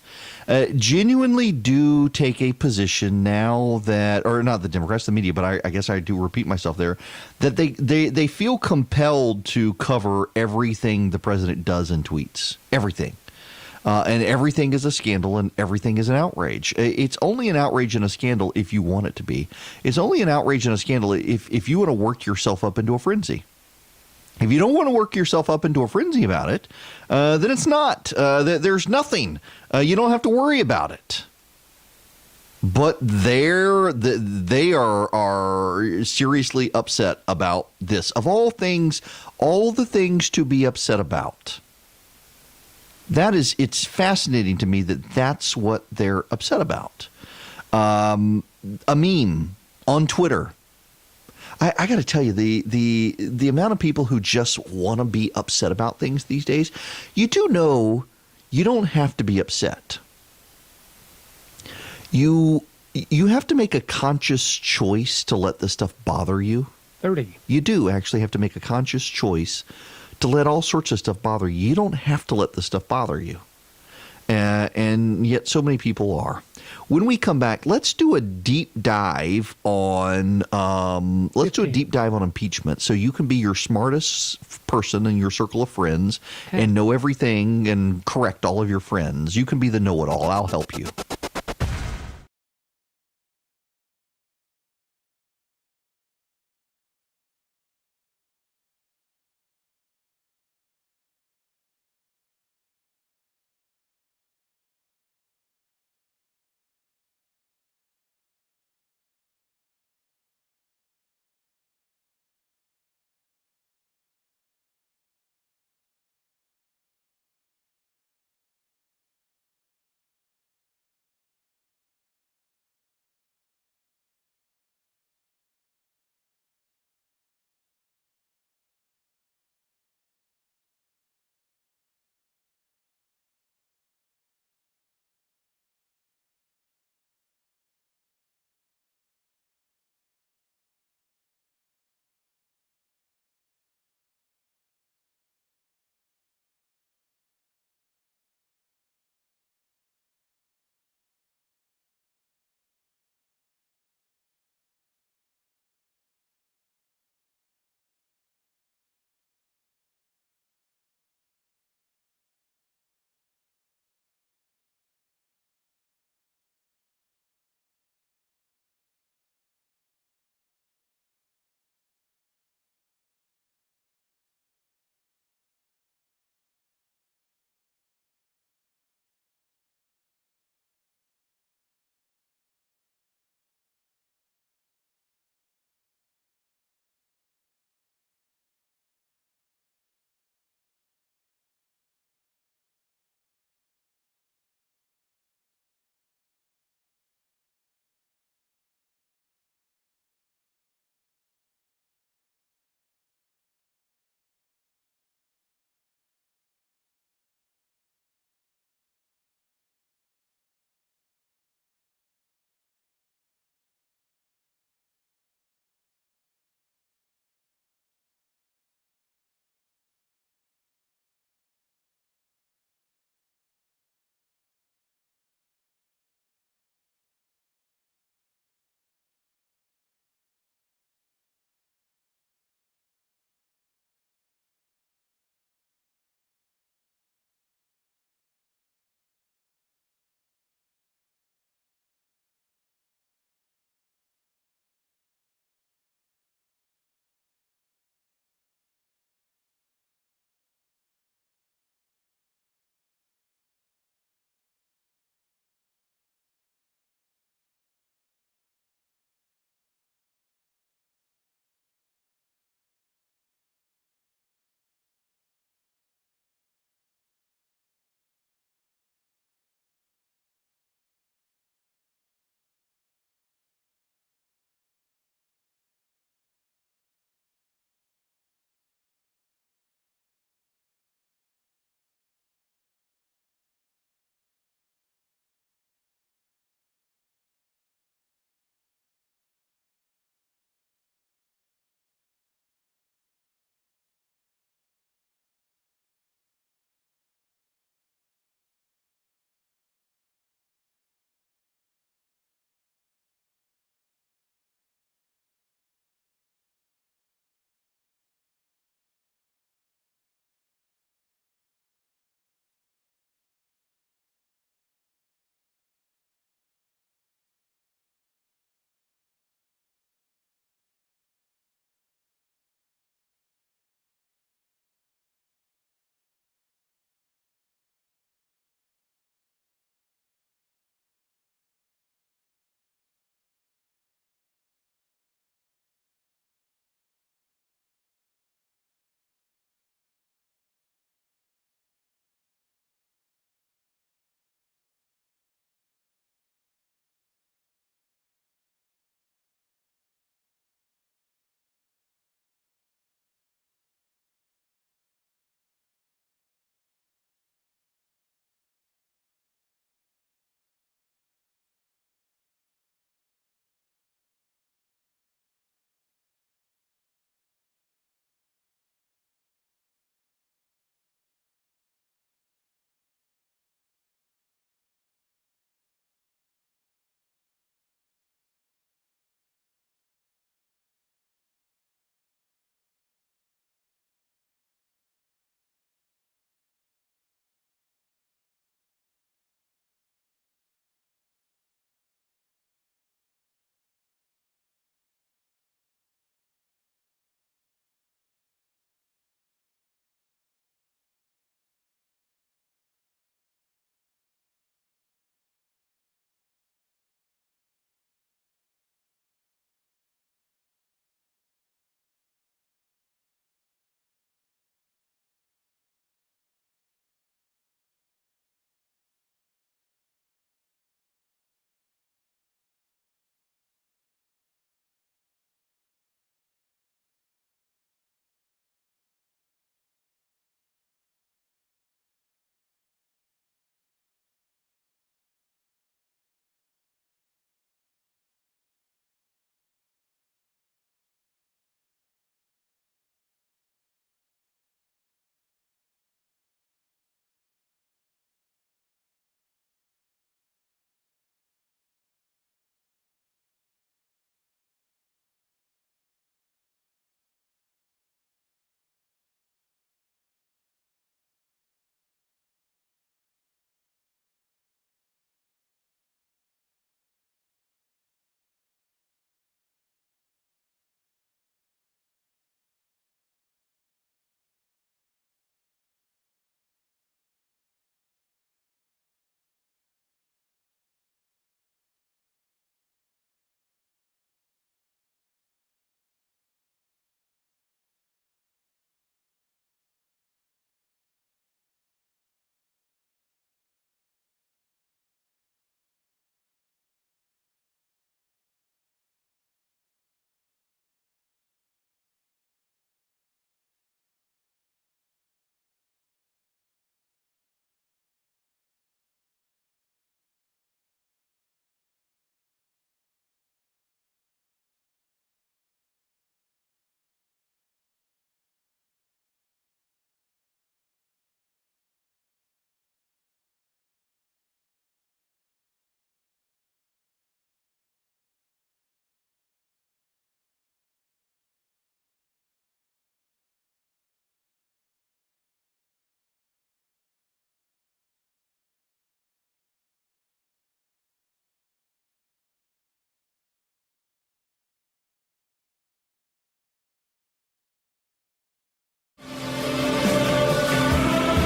genuinely do take a position now that, or not the Democrats, the media, but I guess I do repeat myself there, that they feel compelled to cover everything the president does and tweets. Everything. And everything is a scandal and everything is an outrage. It's only an outrage and a scandal if you want it to be. It's only an outrage and a scandal if you want to work yourself up into a frenzy. If you don't want to work yourself up into a frenzy about it, then it's not. There's nothing. You don't have to worry about it. But they are seriously upset about this. Of all things, all the things to be upset about. It's fascinating to me that that's what they're upset about. A meme on Twitter. I got to tell you, the amount of people who just want to be upset about things these days, you do know you don't have to be upset. You have to make a conscious choice to let this stuff bother you. 30. You do actually have to make a conscious choice to let all sorts of stuff bother you. You don't have to let this stuff bother you. And yet so many people are. When we come back, let's do a deep dive on impeachment, so you can be your smartest person in your circle of friends and know everything and correct all of your friends. You can be the know-it-all. I'll help you.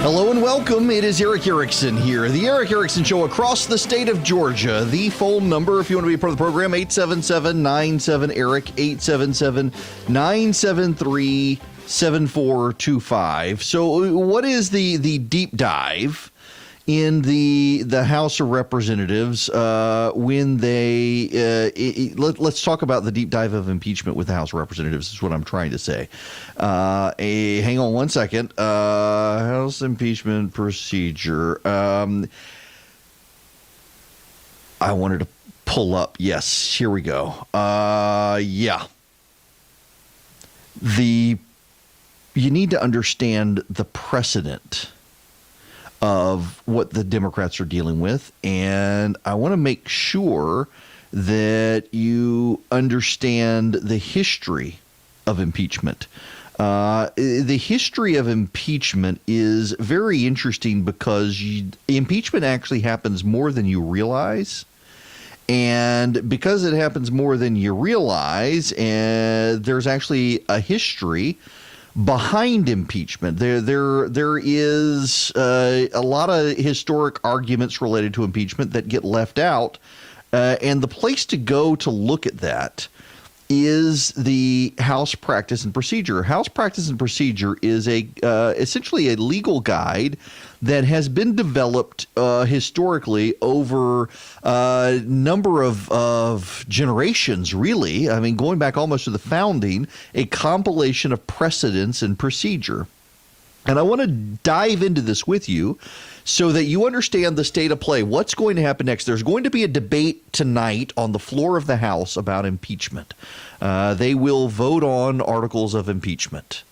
Hello and welcome. It is Erick Erickson here. The Erick Erickson Show across the state of Georgia. The phone number, if you want to be a part of the program, 877-97-ERIC, 877-973-7425. So what is the deep dive in the House of Representatives when they let's talk about the deep dive of impeachment with the House of Representatives is what I'm trying to say. Hang on one second. House impeachment procedure. I wanted to pull up. Yes, here we go. Yeah. You need to understand the precedent of what the Democrats are dealing with, and I want to make sure that you understand the history of impeachment. The history of impeachment is very interesting because impeachment actually happens more than you realize. And because it happens more than you realize, there's actually a history behind impeachment. There is a lot of historic arguments related to impeachment that get left out, and the place to go to look at that is the House Practice and Procedure. House Practice and Procedure is essentially a legal guide that has been developed historically over a number of generations, really. I mean, going back almost to the founding, a compilation of precedents and procedure. And I want to dive into this with you so that you understand the state of play. What's going to happen next? There's going to be a debate tonight on the floor of the House about impeachment. They will vote on articles of impeachment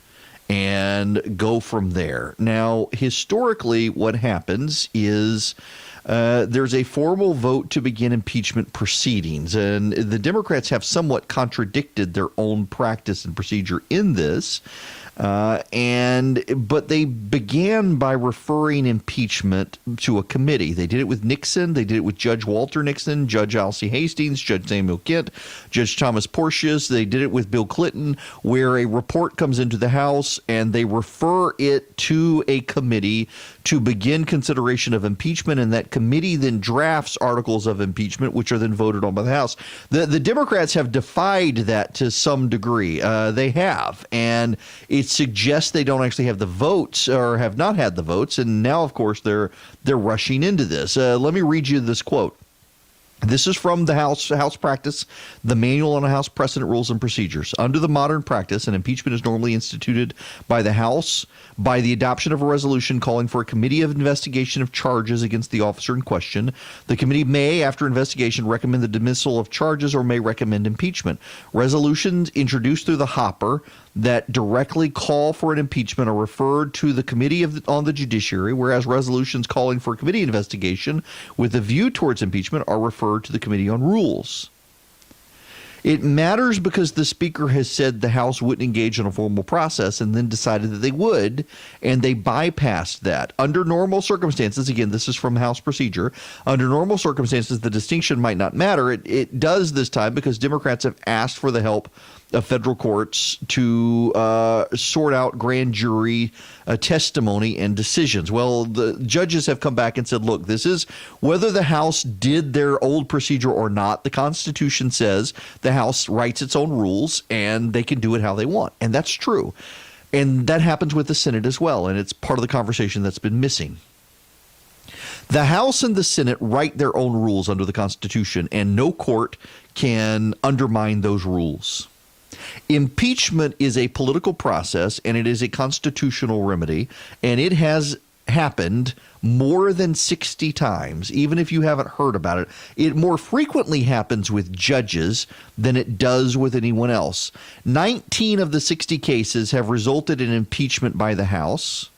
and go from there. Now, historically, what happens is there's a formal vote to begin impeachment proceedings, and the Democrats have somewhat contradicted their own practice and procedure in this. But they began by referring impeachment to a committee. They did it with Nixon. They did it with Judge Walter Nixon, Judge Alcee Hastings, Judge Samuel Kent, Judge Thomas Porcius. They did it with Bill Clinton, where a report comes into the House and they refer it to a committee to begin consideration of impeachment, and that committee then drafts articles of impeachment, which are then voted on by the House. The Democrats have defied that to some degree. They have, and it suggests they don't actually have the votes or have not had the votes, and now, of course, they're rushing into this. Let me read you this quote. This is from the House Practice, the Manual on House Precedent Rules and Procedures. Under the modern practice, an impeachment is normally instituted by the House by the adoption of a resolution calling for a committee of investigation of charges against the officer in question. The committee may, after investigation, recommend the dismissal of charges or may recommend impeachment. Resolutions introduced through the hopper that directly call for an impeachment are referred to the Committee on the Judiciary, whereas resolutions calling for a committee investigation with a view towards impeachment are referred to the Committee on Rules. It matters because the Speaker has said the House wouldn't engage in a formal process and then decided that they would, and they bypassed that. Under normal circumstances, again, this is from House procedure, under normal circumstances, the distinction might not matter. It does this time because Democrats have asked for the help of federal courts to sort out grand jury testimony and decisions. Well, the judges have come back and said, look, this is whether the House did their old procedure or not. The Constitution says the House writes its own rules and they can do it how they want. And that's true. And that happens with the Senate as well. And it's part of the conversation that's been missing. The House and the Senate write their own rules under the Constitution, and no court can undermine those rules. Impeachment is a political process, and it is a constitutional remedy, and it has happened more than 60 times. Even if you haven't heard about it, it more frequently happens with judges than it does with anyone else. 19 of the 60 cases have resulted in impeachment by the House.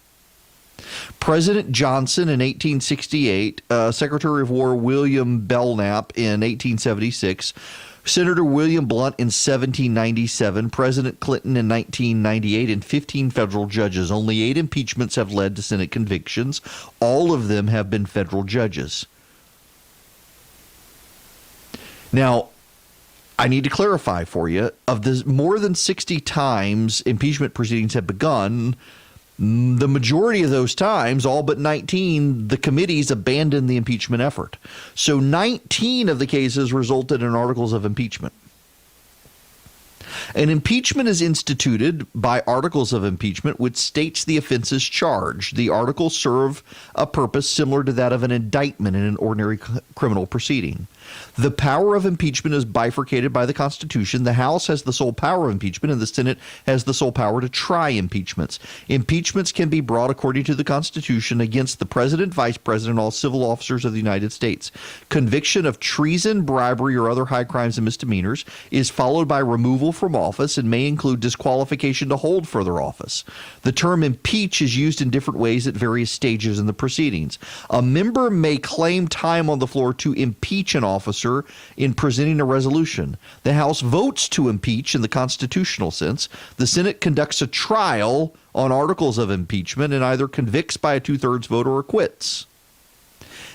President Johnson in 1868, Secretary of War William Belknap in 1876, Senator William Blount in 1797, President Clinton in 1998, and 15 federal judges. Only 8 impeachments have led to Senate convictions. All of them have been federal judges. Now, I need to clarify for you, of the more than 60 times impeachment proceedings have begun, The majority of those times, all but 19, the committees abandoned the impeachment effort. So 19 of the cases resulted in articles of impeachment. An impeachment is instituted by articles of impeachment, which states the offenses charged. The articles serve a purpose similar to that of an indictment in an ordinary criminal proceeding. The power of impeachment is bifurcated by the Constitution. The House has the sole power of impeachment, and the Senate has the sole power to try impeachments. Impeachments can be brought, according to the Constitution, against the President, Vice President, and all civil officers of the United States. Conviction of treason, bribery, or other high crimes and misdemeanors is followed by removal from office and may include disqualification to hold further office. The term impeach is used in different ways at various stages in the proceedings. A member may claim time on the floor to impeach an officer in presenting a resolution. The House votes to impeach in the constitutional sense. The Senate conducts a trial on articles of impeachment and either convicts by a 2/3 vote or acquits.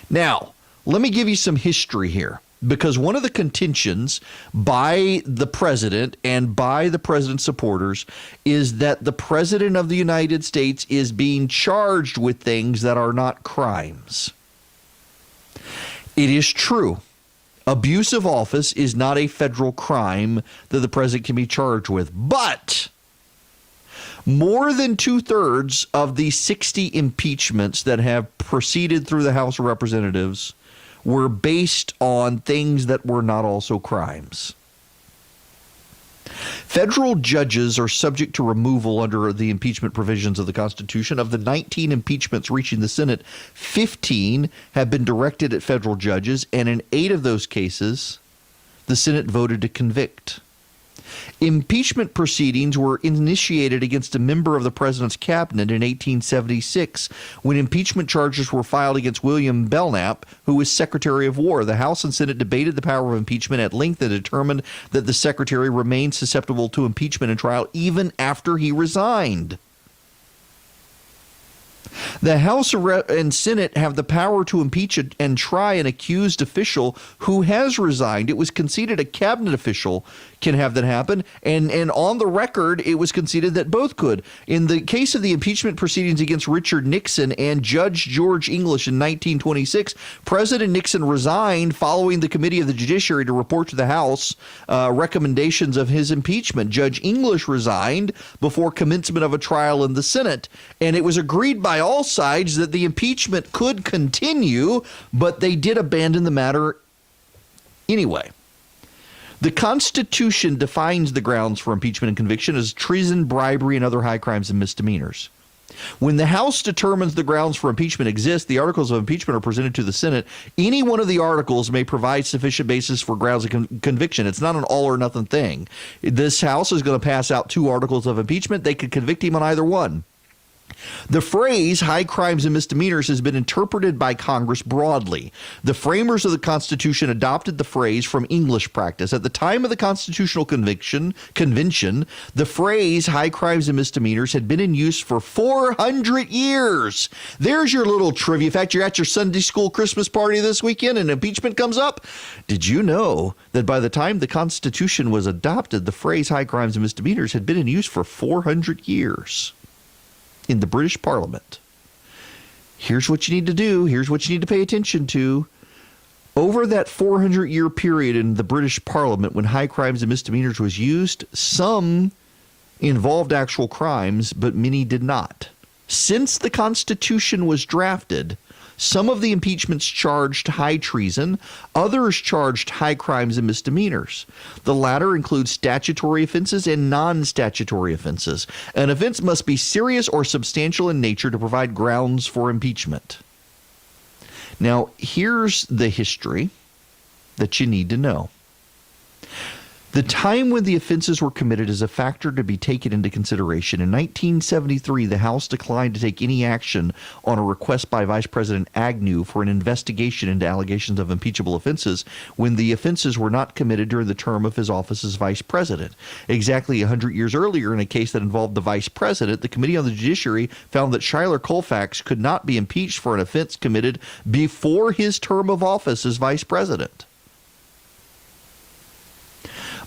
Now, let me give you some history here, because one of the contentions by the president and by the president's supporters is that the president of the United States is being charged with things that are not crimes. It is true. Abuse of office is not a federal crime that the president can be charged with. But more than 2/3 of the 60 impeachments that have proceeded through the House of Representatives were based on things that were not also crimes. Federal judges are subject to removal under the impeachment provisions of the Constitution. Of the 19 impeachments reaching the Senate, 15 have been directed at federal judges, and in 8 of those cases, the Senate voted to convict. Impeachment proceedings were initiated against a member of the president's cabinet in 1876 when impeachment charges were filed against William Belknap, who was Secretary of War. The House and Senate debated the power of impeachment at length and determined that the secretary remained susceptible to impeachment and trial even after he resigned. The House and Senate have the power to impeach and try an accused official who has resigned. It was conceded a cabinet official can have that happen, and on the record, it was conceded that both could. In the case of the impeachment proceedings against Richard Nixon and Judge George English in 1926, President Nixon resigned following the Committee of the Judiciary to report to the House recommendations of his impeachment. Judge English resigned before commencement of a trial in the Senate, and it was agreed by all sides that the impeachment could continue, but they did abandon the matter anyway. The Constitution defines the grounds for impeachment and conviction as treason, bribery, and other high crimes and misdemeanors. When the House determines the grounds for impeachment exist, the articles of impeachment are presented to the Senate. Any one of the articles may provide sufficient basis for grounds of conviction. It's not an all or nothing thing. This House is going to pass out 2 articles of impeachment. They could convict him on either one. The phrase high crimes and misdemeanors has been interpreted by Congress broadly. The framers of the Constitution adopted the phrase from English practice. At the time of the Constitutional Convention, the phrase high crimes and misdemeanors had been in use for 400 years. There's your little trivia fact. You're at your Sunday school Christmas party this weekend and impeachment comes up. Did you know that by the time the Constitution was adopted, the phrase high crimes and misdemeanors had been in use for 400 years? In the British Parliament. Here's what you need to do. Here's what you need to pay attention to. Over that 400-year period in the British Parliament when high crimes and misdemeanors was used, some involved actual crimes, but many did not. Since the Constitution was drafted, some of the impeachments charged high treason, others charged high crimes and misdemeanors. The latter includes statutory offenses and non-statutory offenses. An offense must be serious or substantial in nature to provide grounds for impeachment. Now, here's the history that you need to know. The time when the offenses were committed is a factor to be taken into consideration. In 1973, the House declined to take any action on a request by Vice President Agnew for an investigation into allegations of impeachable offenses when the offenses were not committed during the term of his office as Vice President. Exactly 100 years earlier, in a case that involved the Vice President, the Committee on the Judiciary found that Schuyler Colfax could not be impeached for an offense committed before his term of office as Vice President.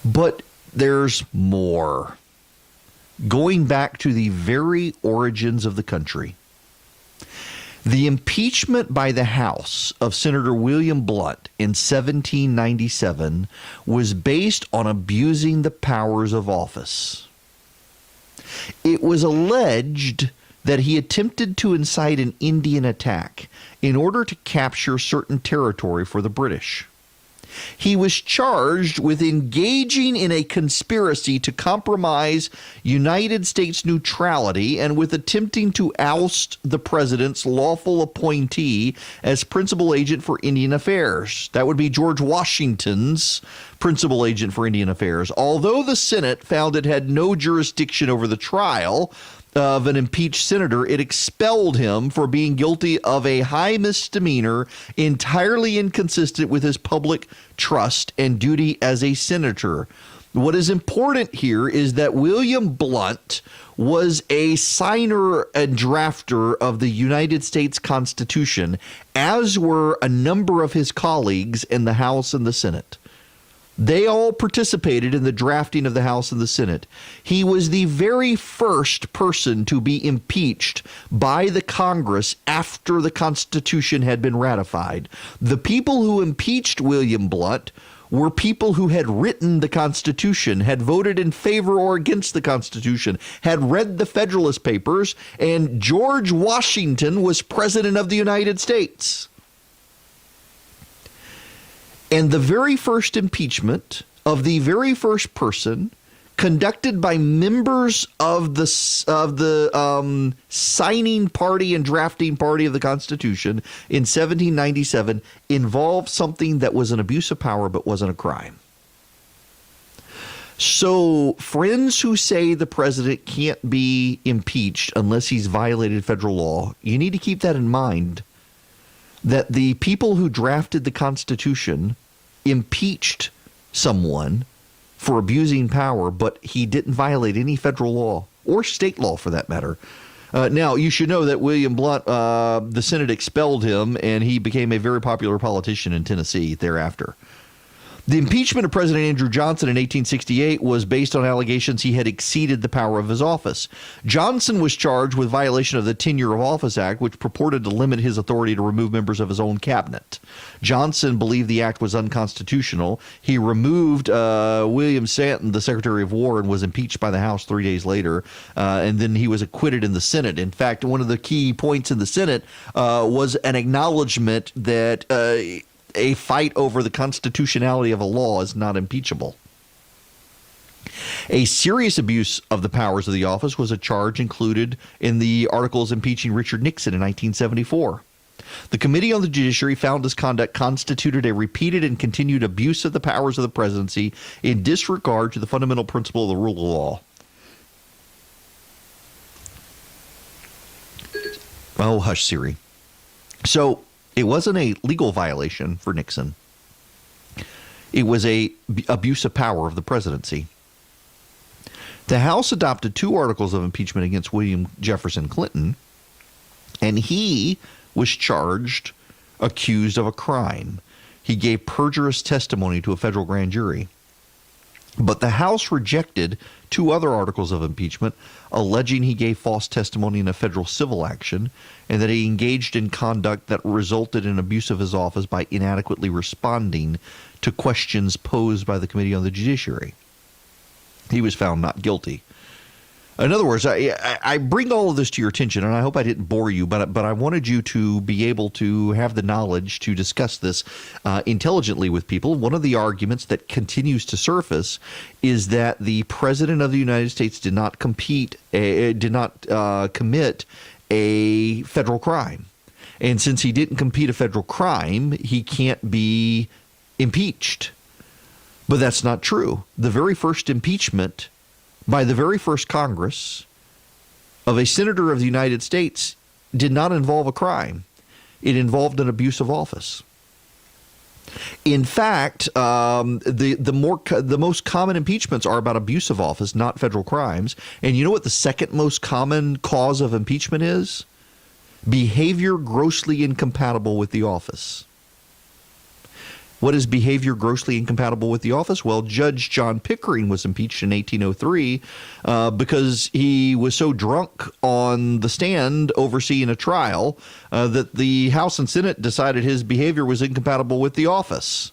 But there's more. going back to the very origins of the country. The impeachment by the House of Senator William Blount in 1797 was based on abusing the powers of office. It was alleged that he attempted to incite an Indian attack in order to capture certain territory for the British. He was charged with engaging in a conspiracy to compromise United States neutrality and with attempting to oust the president's lawful appointee as principal agent for Indian affairs. That would be George Washington's principal agent for Indian affairs. Although the Senate found it had no jurisdiction over the trial of an impeached senator, it expelled him for being guilty of a high misdemeanor entirely inconsistent with his public trust and duty as a senator. What is important here is that William Blount was a signer and drafter of the United States Constitution, as were a number of his colleagues in the House and the Senate. They all participated in the drafting of the House and the Senate. He was the very first person to be impeached by the Congress after the Constitution had been ratified. The people who impeached William Blount were people who had written the Constitution, had voted in favor or against the Constitution, had read the Federalist Papers, and George Washington was President of the United States. And the very first impeachment of the very first person, conducted by members of the signing party and drafting party of the Constitution in 1797, involved something that was an abuse of power but wasn't a crime. So friends who say the president can't be impeached unless he's violated federal law, you need to keep that in mind, that the people who drafted the Constitution impeached someone for abusing power, but he didn't violate any federal law or state law for that matter. Now, you should know that William Blount, the Senate expelled him, and he became a very popular politician in Tennessee thereafter. The impeachment of President Andrew Johnson in 1868 was based on allegations he had exceeded the power of his office. Johnson was charged with violation of the Tenure of Office Act, which purported to limit his authority to remove members of his own cabinet. Johnson believed the act was unconstitutional. He removed William Stanton, the Secretary of War, and was impeached by the House 3 days later. And then he was acquitted in the Senate. In fact, one of the key points in the Senate was an acknowledgement that a fight over the constitutionality of a law is not impeachable. A serious abuse of the powers of the office was a charge included in the articles impeaching Richard Nixon in 1974. The Committee on the Judiciary found his conduct constituted a repeated and continued abuse of the powers of the presidency in disregard to the fundamental principle of the rule of law. Oh, hush, Siri. So, it wasn't a legal violation for Nixon. It was a abuse of power of the presidency. The House adopted 2 articles of impeachment against William Jefferson Clinton, and he was charged, accused of a crime. He gave perjurious testimony to a federal grand jury. But the House rejected 2 other articles of impeachment, alleging he gave false testimony in a federal civil action and that he engaged in conduct that resulted in abuse of his office by inadequately responding to questions posed by the Committee on the Judiciary. He was found not guilty. In other words, I bring all of this to your attention, and I hope I didn't bore you, but I wanted you to be able to have the knowledge to discuss this intelligently with people. One of the arguments that continues to surface is that the President of the United States did not commit a federal crime. And since he didn't commit a federal crime, he can't be impeached. But that's not true. The very first impeachment by the very first Congress of a senator of the United States did not involve a crime. It involved an abuse of office. In fact, the most common impeachments are about abuse of office, not federal crimes. And you know what the second most common cause of impeachment is? Behavior grossly incompatible with the office. What is behavior grossly incompatible with the office? Well, Judge John Pickering was impeached in 1803 because he was so drunk on the stand overseeing a trial that the House and Senate decided his behavior was incompatible with the office.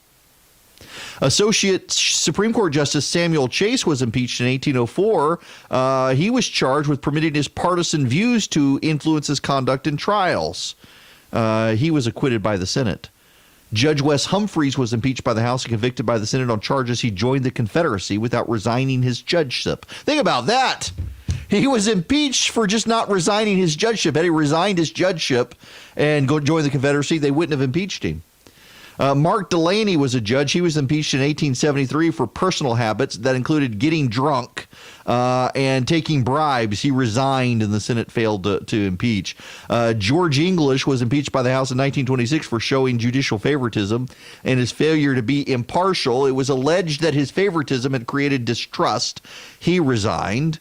Associate Supreme Court Justice Samuel Chase was impeached in 1804. He was charged with permitting his partisan views to influence his conduct in trials. He was acquitted by the Senate. Judge Wes Humphreys was impeached by the House and convicted by the Senate on charges he joined the Confederacy without resigning his judgeship. Think about that. He was impeached for just not resigning his judgeship. Had he resigned his judgeship and joined the Confederacy, they wouldn't have impeached him. Mark Delaney was a judge. He was impeached in 1873 for personal habits that included getting drunk and taking bribes. He resigned and the Senate failed to impeach. George English was impeached by the House in 1926 for showing judicial favoritism and his failure to be impartial. It was alleged that his favoritism had created distrust. He resigned.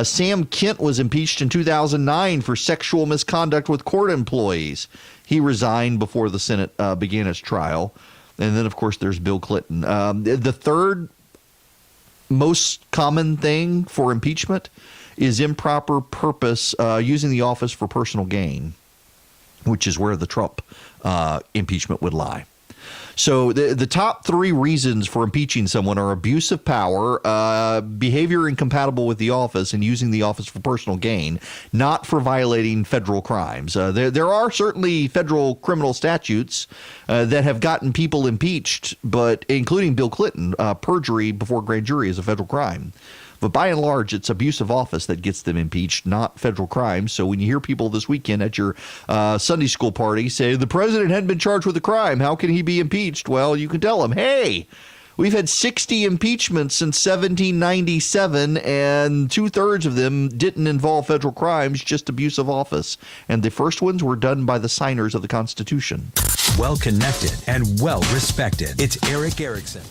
Sam Kent was impeached in 2009 for sexual misconduct with court employees. He resigned before the Senate began its trial. And then, of course, there's Bill Clinton. The third most common thing for impeachment is improper purpose, using the office for personal gain, which is where the Trump impeachment would lie. So the top three reasons for impeaching someone are abuse of power, behavior incompatible with the office, and using the office for personal gain, not for violating federal crimes. There are certainly federal criminal statutes that have gotten people impeached, but including Bill Clinton, perjury before grand jury is a federal crime. But by and large, it's abuse of office that gets them impeached, not federal crimes. So when you hear people this weekend at your Sunday school party say, the president hadn't been charged with a crime, how can he be impeached? Well, you can tell them, hey, we've had 60 impeachments since 1797, and 2/3 of them didn't involve federal crimes, just abuse of office. And the first ones were done by the signers of the Constitution. Well connected and well respected. It's Erick Erickson.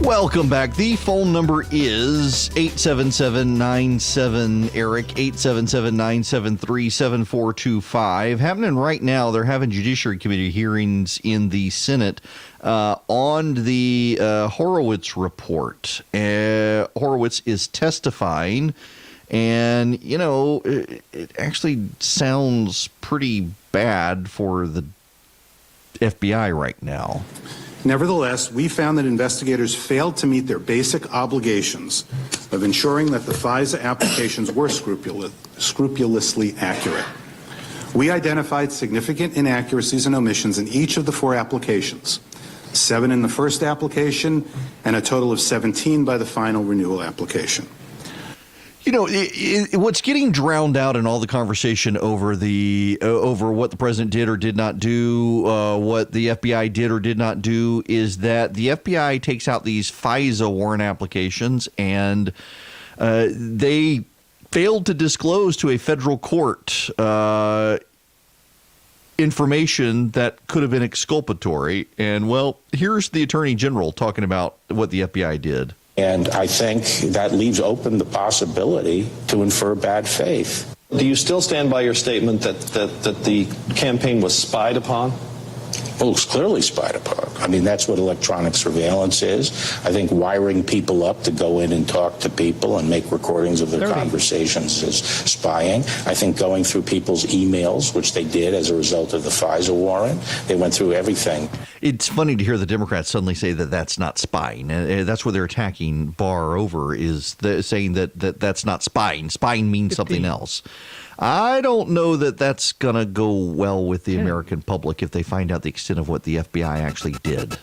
Welcome back. The phone number is 877-97-ERIC, 877-973-7425. Happening right now, they're having Judiciary Committee hearings in the Senate on the Horowitz report. Horowitz is testifying, and, you know, it actually sounds pretty bad for the FBI right now. Nevertheless, we found that investigators failed to meet their basic obligations of ensuring that the FISA applications were scrupulously accurate. We identified significant inaccuracies and omissions in each of the 4 applications, 7 in the first application and a total of 17 by the final renewal application. You know, what's getting drowned out in all the conversation over over what the president did or did not do, what the FBI did or did not do, is that the FBI takes out these FISA warrant applications and they failed to disclose to a federal court information that could have been exculpatory. And, well, here's the Attorney General talking about what the FBI did. And I think that leaves open the possibility to infer bad faith. Do you still stand by your statement that the campaign was spied upon? Well, it's clearly spied upon. I mean, that's what electronic surveillance is. I think wiring people up to go in and talk to people and make recordings of their conversations is spying. I think going through people's emails, which they did as a result of the FISA warrant, they went through everything. It's funny to hear the Democrats suddenly say that that's not spying. And that's what they're attacking Barr over, is saying that that's not spying. Spying means something else. I don't know that that's going to go well with the American public if they find out the extent of what the FBI actually did.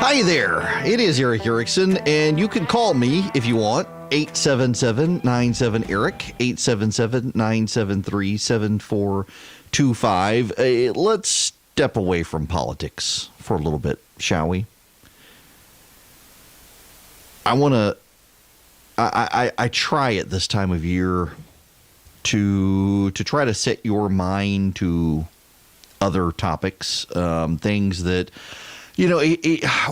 Hi there. It is Erick Erickson, and you can call me if you want. 877-97-ERIC, 877-973-7425. Let's step away from politics for a little bit, shall we? I try at this time of year to try to set your mind to other topics, things that, you know,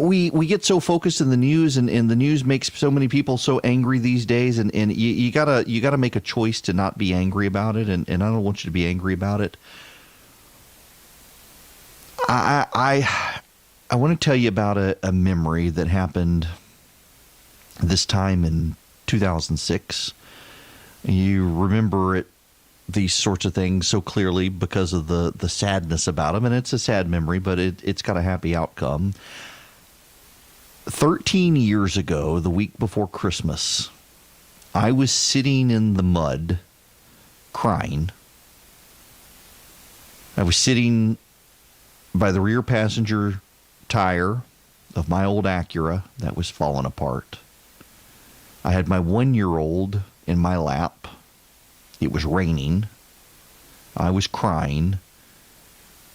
we get so focused in the news, and the news makes so many people so angry these days, and you gotta make a choice to not be angry about it, and I don't want you to be angry about it. I want to tell you about a memory that happened this time in 2006. You remember it, these sorts of things so clearly because of the sadness about them, and it's a sad memory, but it's got a happy outcome. 13 years ago, the week before Christmas, I was sitting in the mud crying. I was sitting by the rear passenger tire of my old Acura that was falling apart. I had my 1-year-old in my lap. It was raining. I was crying.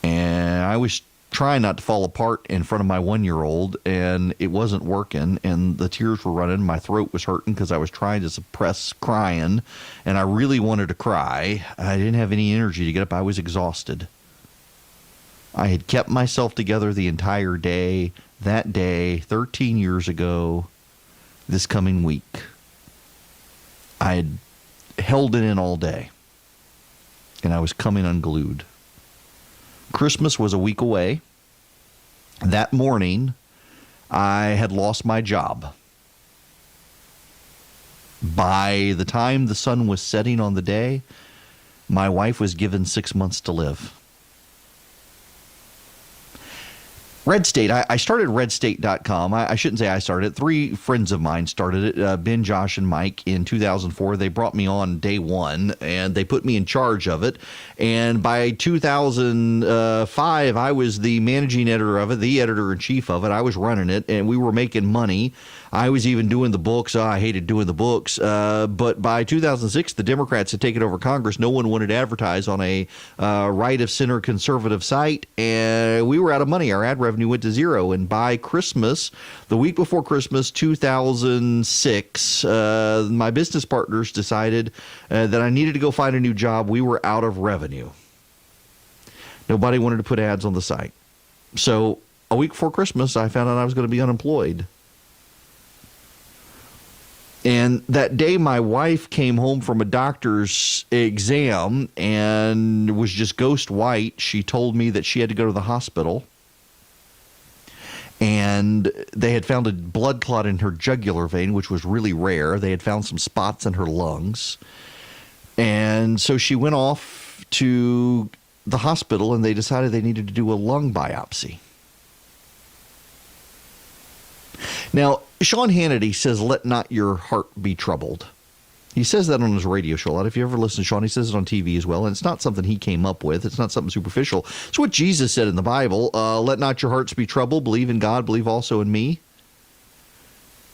And I was trying not to fall apart in front of my 1-year-old, and it wasn't working, and the tears were running. My throat was hurting because I was trying to suppress crying, and I really wanted to cry. I didn't have any energy to get up. I was exhausted. I had kept myself together the entire day. That day, 13 years ago, this coming week, I had held it in all day, and I was coming unglued. Christmas was a week away. That morning, I had lost my job. By the time the sun was setting on the day, my wife was given 6 months to live. Red State, I started redstate.com. I shouldn't say I started it. 3 friends of mine started it, Ben, Josh, and Mike, in 2004. They brought me on day one, and they put me in charge of it. And by 2005, I was the managing editor of it, the editor-in-chief of it. I was running it, and we were making money. I was even doing the books. I hated doing the books. But by 2006, the Democrats had taken over Congress. No one wanted to advertise on a right-of-center conservative site, and we were out of money. Our ad revenue went to zero. And by Christmas, the week before Christmas, 2006, my business partners decided that I needed to go find a new job. We were out of revenue. Nobody wanted to put ads on the site. So a week before Christmas, I found out I was going to be unemployed. And that day, my wife came home from a doctor's exam and was just ghost white. She told me that she had to go to the hospital. And they had found a blood clot in her jugular vein, which was really rare. They had found some spots in her lungs. And so she went off to the hospital, and they decided they needed to do a lung biopsy. Now, Sean Hannity says, "Let not your heart be troubled." He says that on his radio show a lot. If you ever listen to Sean, he says it on TV as well. And it's not something he came up with. It's not something superficial. It's what Jesus said in the Bible. Let not your hearts be troubled. Believe in God. Believe also in me.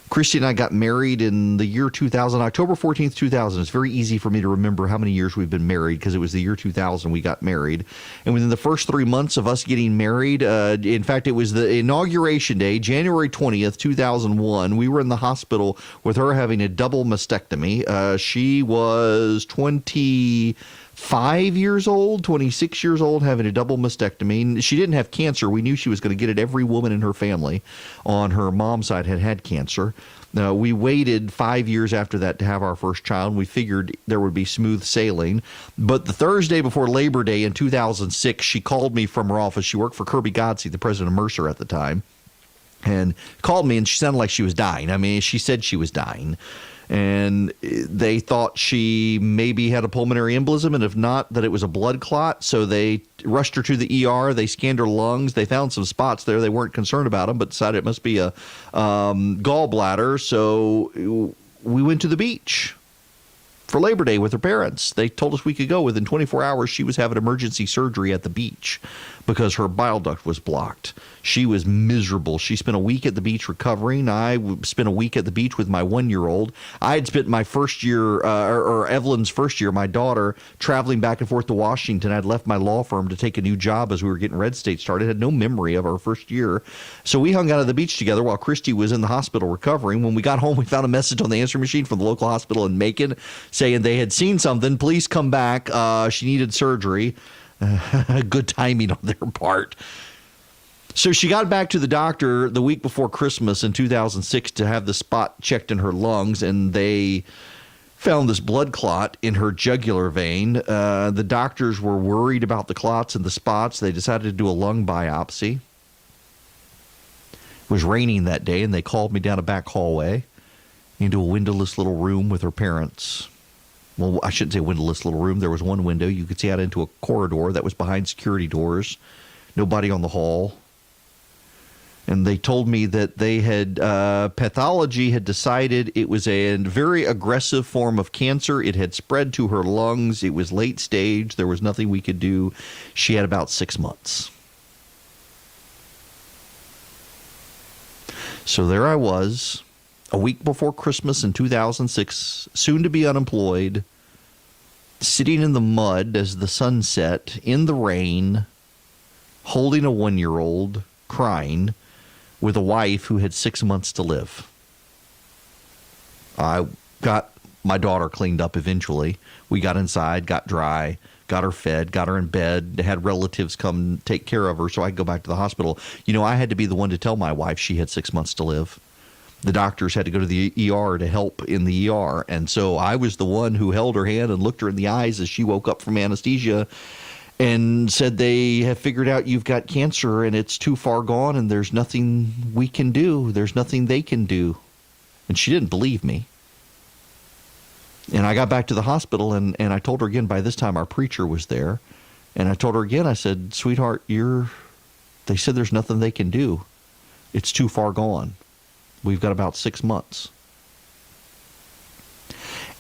Christy and I got married in the year 2000, October 14th, 2000. It's very easy for me to remember how many years we've been married because it was the year 2000 we got married. And within the first 3 months of us getting married, in fact, it was the inauguration day, January 20th, 2001. We were in the hospital with her having a double mastectomy. She was 25 years old, 26 years old, having a double mastectomy. She didn't have cancer. We knew she was going to get it. Every woman in her family on her mom's side had cancer. We waited 5 years after that to have our first child. We figured there would be smooth sailing. But the Thursday before Labor Day in 2006, she called me from her office. She worked for Kirby Godsey, the president of Mercer at the time, and called me, and she sounded like she was dying. I mean, she said she was dying. And they thought she maybe had a pulmonary embolism, and if not, that it was a blood clot. So they rushed her to the ER. They scanned her lungs. They found some spots there. They weren't concerned about them, but decided it must be a gallbladder. So we went to the beach for Labor Day with her parents. They told us we could go. Within 24 hours, she was having emergency surgery at the beach because her bile duct was blocked. She was miserable. She spent a week at the beach recovering. I spent a week at the beach with my 1-year-old. I had spent my first year, or Evelyn's first year, my daughter, traveling back and forth to Washington. I'd left my law firm to take a new job as we were getting Red State started. Had no memory of our first year. So we hung out at the beach together while Christy was in the hospital recovering. When we got home, we found a message on the answering machine from the local hospital in Macon saying they had seen something. Please come back. She needed surgery. Good timing on their part. So she got back to the doctor the week before Christmas in 2006 to have the spot checked in her lungs, and they found this blood clot in her jugular vein. The doctors were worried about the clots and the spots. They decided to do a lung biopsy. It was raining that day, and they called me down a back hallway into a windowless little room with her parents. Well, I shouldn't say windowless little room. There was one window. You could see out into a corridor that was behind security doors. Nobody on the hall. And they told me that they had, pathology had decided it was a very aggressive form of cancer. It had spread to her lungs. It was late stage. There was nothing we could do. She had about 6 months. So there I was, a week before Christmas in 2006, soon to be unemployed, sitting in the mud as the sun set, in the rain, holding a 1-year-old, crying, with a wife who had 6 months to live. I got my daughter cleaned up eventually. We got inside, got dry, got her fed, got her in bed, had relatives come take care of her so I could go back to the hospital. You know, I had to be the one to tell my wife she had 6 months to live. The doctors had to go to the ER to help in the ER. And so I was the one who held her hand and looked her in the eyes as she woke up from anesthesia and said, they have figured out you've got cancer and it's too far gone and there's nothing we can do. There's nothing they can do. And she didn't believe me. And I got back to the hospital and I told her again, by this time our preacher was there. And I told her again, I said, sweetheart, they said there's nothing they can do. It's too far gone. We've got about 6 months.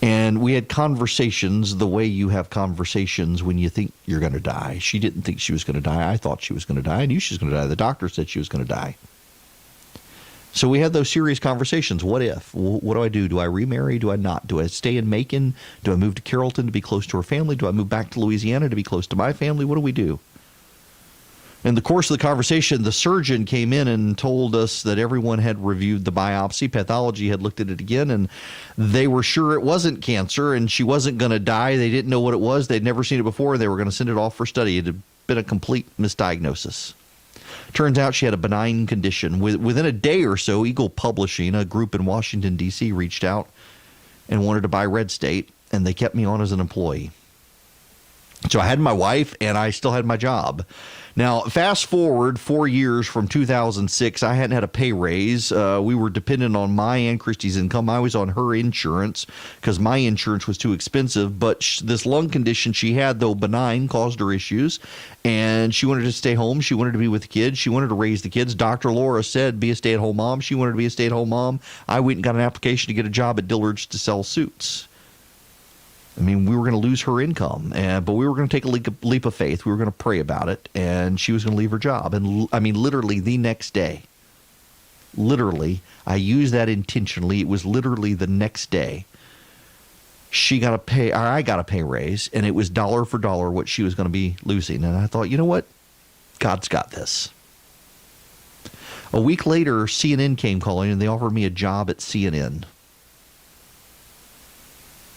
And we had conversations the way you have conversations when you think you're going to die. She didn't think she was going to die. I thought she was going to die. I knew she was going to die. The doctor said she was going to die. So we had those serious conversations. What if? What do I do? Do I remarry? Do I not? Do I stay in Macon? Do I move to Carrollton to be close to her family? Do I move back to Louisiana to be close to my family? What do we do? In the course of the conversation, the surgeon came in and told us that everyone had reviewed the biopsy. Pathology had looked at it again, and they were sure it wasn't cancer, and she wasn't going to die. They didn't know what it was. They'd never seen it before. They were going to send it off for study. It had been a complete misdiagnosis. Turns out she had a benign condition. Within a day or so, Eagle Publishing, a group in Washington, D.C., reached out and wanted to buy Red State, and they kept me on as an employee. So I had my wife, and I still had my job. Now, fast forward 4 years from 2006, I hadn't had a pay raise. We were dependent on my and Christy's income. I was on her insurance because my insurance was too expensive. But this lung condition she had, though benign, caused her issues. And she wanted to stay home. She wanted to be with the kids. She wanted to raise the kids. Dr. Laura said, be a stay-at-home mom. She wanted to be a stay-at-home mom. I went and got an application to get a job at Dillard's to sell suits. I mean, we were going to lose her income, but we were going to take a leap of faith. We were going to pray about it, and she was going to leave her job. And I mean, literally the next day, I used that intentionally. It was literally the next day. I got a pay raise, and it was dollar for dollar what she was going to be losing. And I thought, you know what? God's got this. A week later, CNN came calling, and they offered me a job at CNN.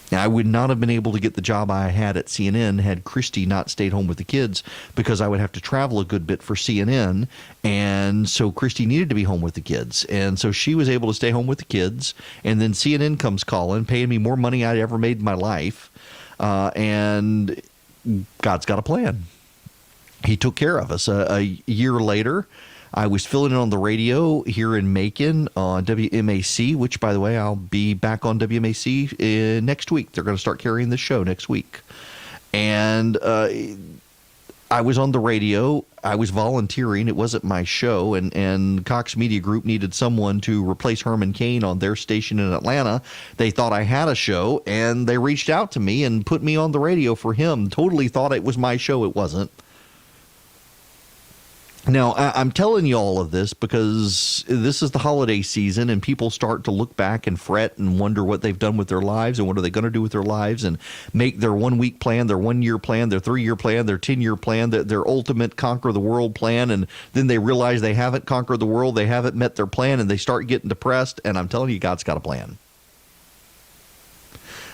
Now, I would not have been able to get the job I had at CNN had Christy not stayed home with the kids, because I would have to travel a good bit for CNN. And so Christy needed to be home with the kids. And so she was able to stay home with the kids. And then CNN comes calling, paying me more money I'd ever made in my life. And God's got a plan. He took care of us. A year later, I was filling in on the radio here in Macon on WMAC, which, by the way, I'll be back on WMAC next week. They're going to start carrying the show next week. And I was on the radio. I was volunteering. It wasn't my show. And Cox Media Group needed someone to replace Herman Cain on their station in Atlanta. They thought I had a show, and they reached out to me and put me on the radio for him. Totally thought it was my show. It wasn't. Now, I'm telling you all of this because this is the holiday season, and people start to look back and fret and wonder what they've done with their lives and what are they going to do with their lives, and make their 1 week plan, their 1 year plan, their 3 year plan, their 10-year plan, their ultimate conquer the world plan. And then they realize they haven't conquered the world, they haven't met their plan, and they start getting depressed. And I'm telling you, God's got a plan.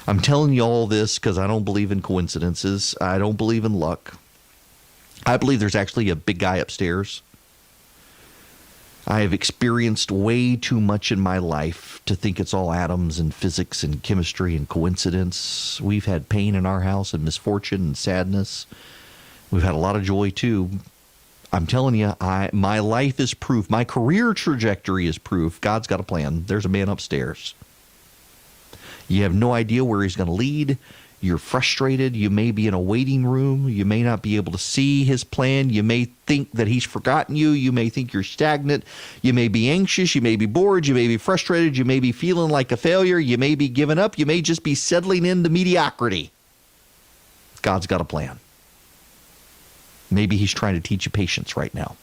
I'm telling you all this because I don't believe in coincidences. I don't believe in luck. I believe there's actually a big guy upstairs. I have experienced way too much in my life to think it's all atoms and physics and chemistry and coincidence. We've had pain in our house and misfortune and sadness. We've had a lot of joy too. I'm telling you, my life is proof. My career trajectory is proof. God's got a plan. There's a man upstairs. You have no idea where he's going to lead. You're frustrated. You may be in a waiting room. You may not be able to see his plan. You may think that he's forgotten you. You may think you're stagnant. You may be anxious. You may be bored. You may be frustrated. You may be feeling like a failure. You may be giving up. You may just be settling into mediocrity. God's got a plan. Maybe he's trying to teach you patience right now.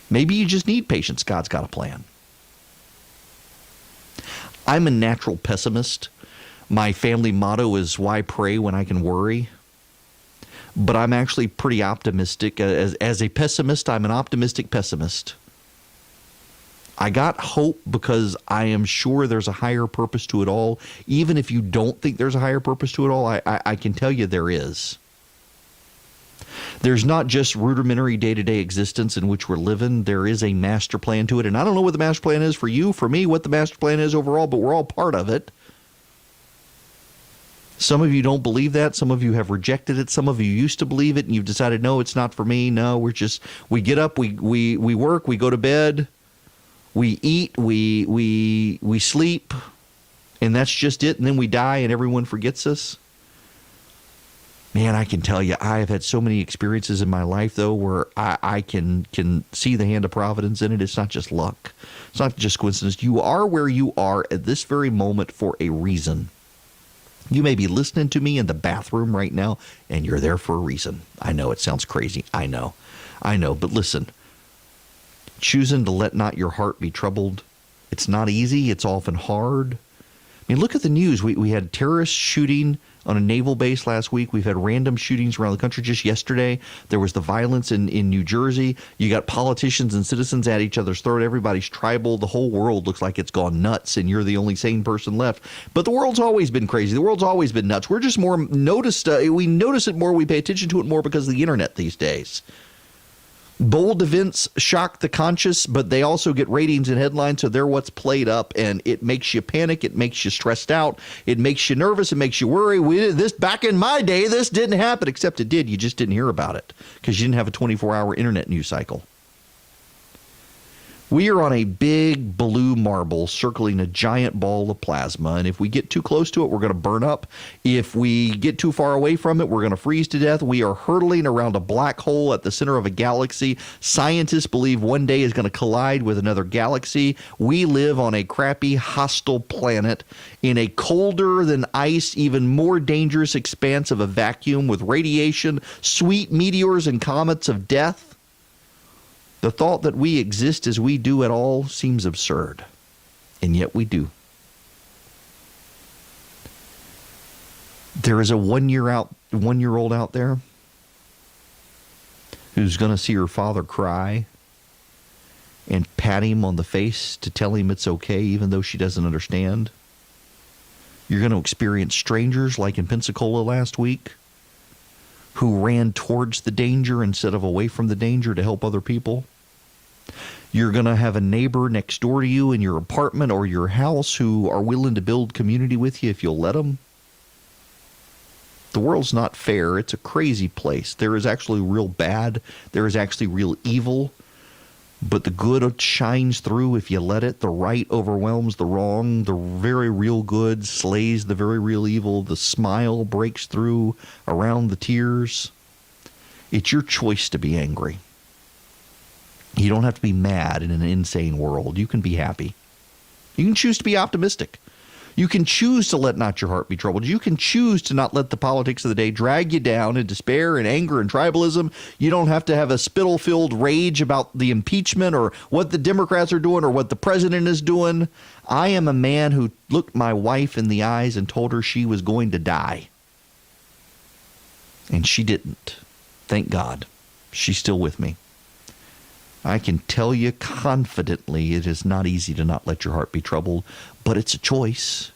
Maybe you just need patience. God's got a plan. I'm a natural pessimist. My family motto is, why pray when I can worry? But I'm actually pretty optimistic. As a pessimist, I'm an optimistic pessimist. I got hope because I am sure there's a higher purpose to it all. Even if you don't think there's a higher purpose to it all, I can tell you there is. There's not just rudimentary day-to-day existence in which we're living. There is a master plan to it. And I don't know what the master plan is for you, for me, what the master plan is overall, but we're all part of it. Some of you don't believe that. Some of you have rejected it. Some of you used to believe it and you've decided, no, it's not for me. No, we get up, we work, we go to bed, we eat, we sleep, and that's just it. And then we die and everyone forgets us. Man, I can tell you, I have had so many experiences in my life, though, where I can see the hand of providence in it. It's not just luck. It's not just coincidence. You are where you are at this very moment for a reason. You may be listening to me in the bathroom right now, and you're there for a reason. I know it sounds crazy. I know. But listen, choosing to let not your heart be troubled, it's not easy. It's often hard. I mean, look at the news. We had terrorist shooting on a naval base last week. We've had random shootings around the country. Just yesterday, there was the violence in New Jersey. You got politicians and citizens at each other's throat. Everybody's tribal. The whole world looks like it's gone nuts, and you're the only sane person left. But the world's always been crazy. The world's always been nuts. We're just more noticed. We notice it more. We pay attention to it more because of the internet these days. Bold events shock the conscious, but they also get ratings and headlines, so they're what's played up, and it makes you panic. It makes you stressed out. It makes you nervous. It makes you worry. Back in my day, this didn't happen, except it did. You just didn't hear about it because you didn't have a 24-hour internet news cycle. We are on a big blue marble circling a giant ball of plasma, and if we get too close to it, we're going to burn up. If we get too far away from it, we're going to freeze to death. We are hurtling around a black hole at the center of a galaxy. Scientists believe one day is going to collide with another galaxy. We live on a crappy, hostile planet in a colder than ice, even more dangerous expanse of a vacuum with radiation, sweet meteors and comets of death. The thought that we exist as we do at all seems absurd, and yet we do. There is a one-year-old out there who's going to see her father cry and pat him on the face to tell him it's okay, even though she doesn't understand. You're going to experience strangers like in Pensacola last week who ran towards the danger instead of away from the danger to help other people. You're going to have a neighbor next door to you in your apartment or your house who are willing to build community with you if you'll let them. The world's not fair. It's a crazy place. There is actually real bad. There is actually real evil. But the good shines through if you let it. The right overwhelms the wrong. The very real good slays the very real evil. The smile breaks through around the tears. It's your choice to be angry. You don't have to be mad in an insane world. You can be happy. You can choose to be optimistic. You can choose to let not your heart be troubled. You can choose to not let the politics of the day drag you down in despair and anger and tribalism. You don't have to have a spittle-filled rage about the impeachment or what the Democrats are doing or what the president is doing. I am a man who looked my wife in the eyes and told her she was going to die. And she didn't. Thank God. She's still with me. I can tell you confidently it is not easy to not let your heart be troubled, but it's a choice.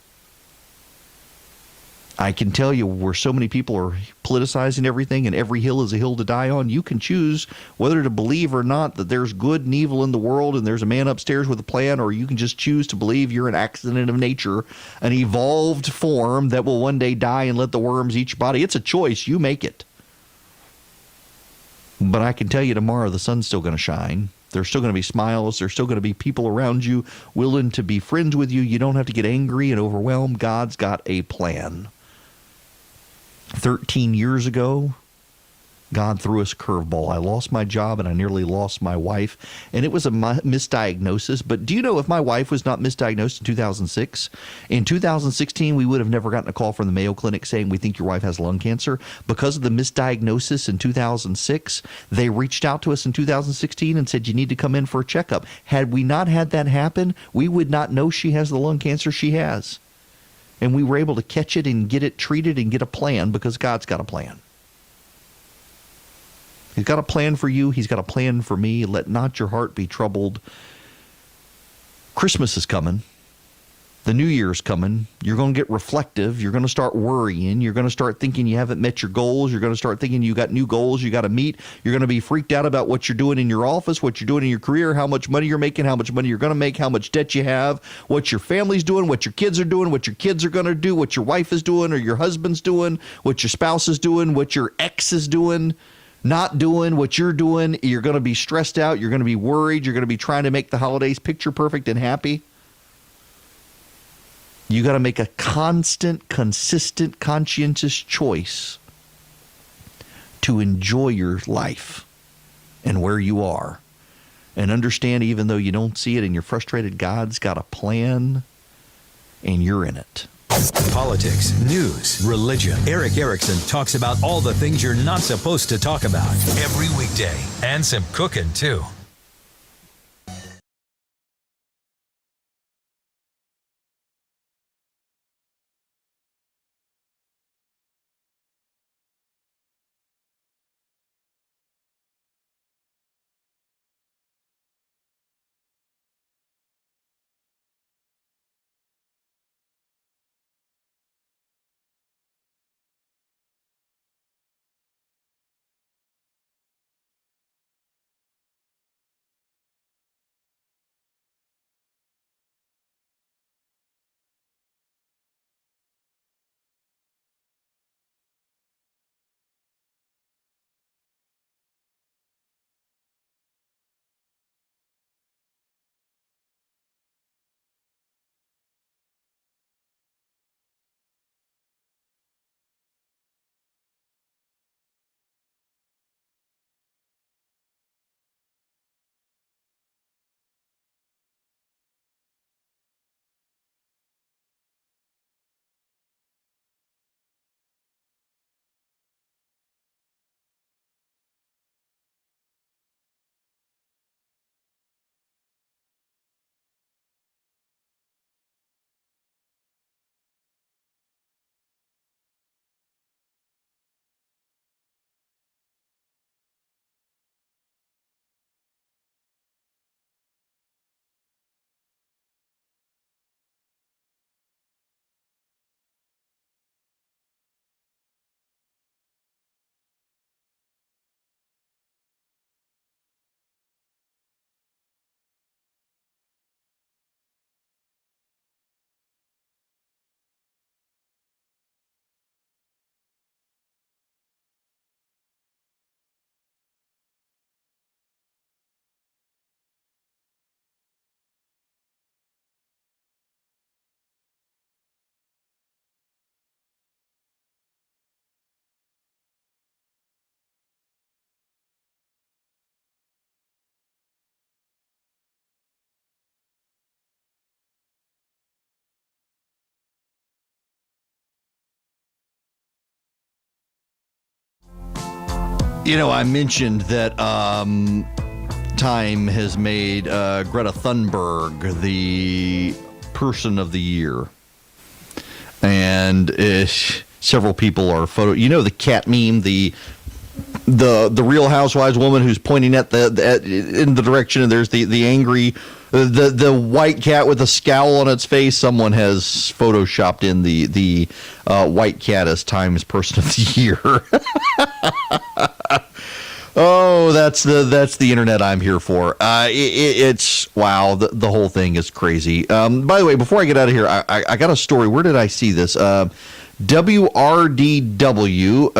I can tell you where so many people are politicizing everything and every hill is a hill to die on. You can choose whether to believe or not that there's good and evil in the world and there's a man upstairs with a plan, or you can just choose to believe you're an accident of nature, an evolved form that will one day die and let the worms eat your body. It's a choice. You make it. But I can tell you tomorrow the sun's still going to shine. There's still going to be smiles. There's still going to be people around you willing to be friends with you. You don't have to get angry and overwhelmed. God's got a plan. 13 years ago, God threw us a curveball. I lost my job and I nearly lost my wife. And it was a misdiagnosis. But do you know if my wife was not misdiagnosed in 2006, in 2016, we would have never gotten a call from the Mayo Clinic saying, we think your wife has lung cancer. Because of the misdiagnosis in 2006, they reached out to us in 2016 and said, you need to come in for a checkup. Had we not had that happen, we would not know she has the lung cancer she has. And we were able to catch it and get it treated and get a plan because God's got a plan. He's got a plan for you. He's got a plan for me. Let not your heart be troubled. Christmas is coming. The New Year's coming. You're going to get reflective. You're going to start worrying. You're going to start thinking you haven't met your goals. You're going to start thinking you got new goals you got to meet. You're going to be freaked out about what you're doing in your office, what you're doing in your career, how much money you're making, how much money you're going to make, how much debt you have, what your family's doing, what your kids are doing, what your kids are going to do, what your wife is doing or your husband's doing, what your spouse is doing, what your ex is doing. Not doing what you're doing. You're going to be stressed out. You're going to be worried. You're going to be trying to make the holidays picture perfect and happy. You got to make a constant, consistent, conscientious choice to enjoy your life and where you are. And understand, even though you don't see it and you're frustrated, God's got a plan and you're in it. Politics, news, religion. Erick Erickson talks about all the things you're not supposed to talk about every weekday, and some cooking too. You know, I mentioned that Time has made Greta Thunberg the person of the year. And several people are you know, the cat meme, the Real Housewives woman who's pointing at in the direction, and there's the angry, the white cat with a scowl on its face. Someone has photoshopped in the white cat as Time's person of the year. Oh, that's the internet I'm here for. It's wow. The whole thing is crazy. By the way, before I get out of here, I got a story. Where did I see this? WRDW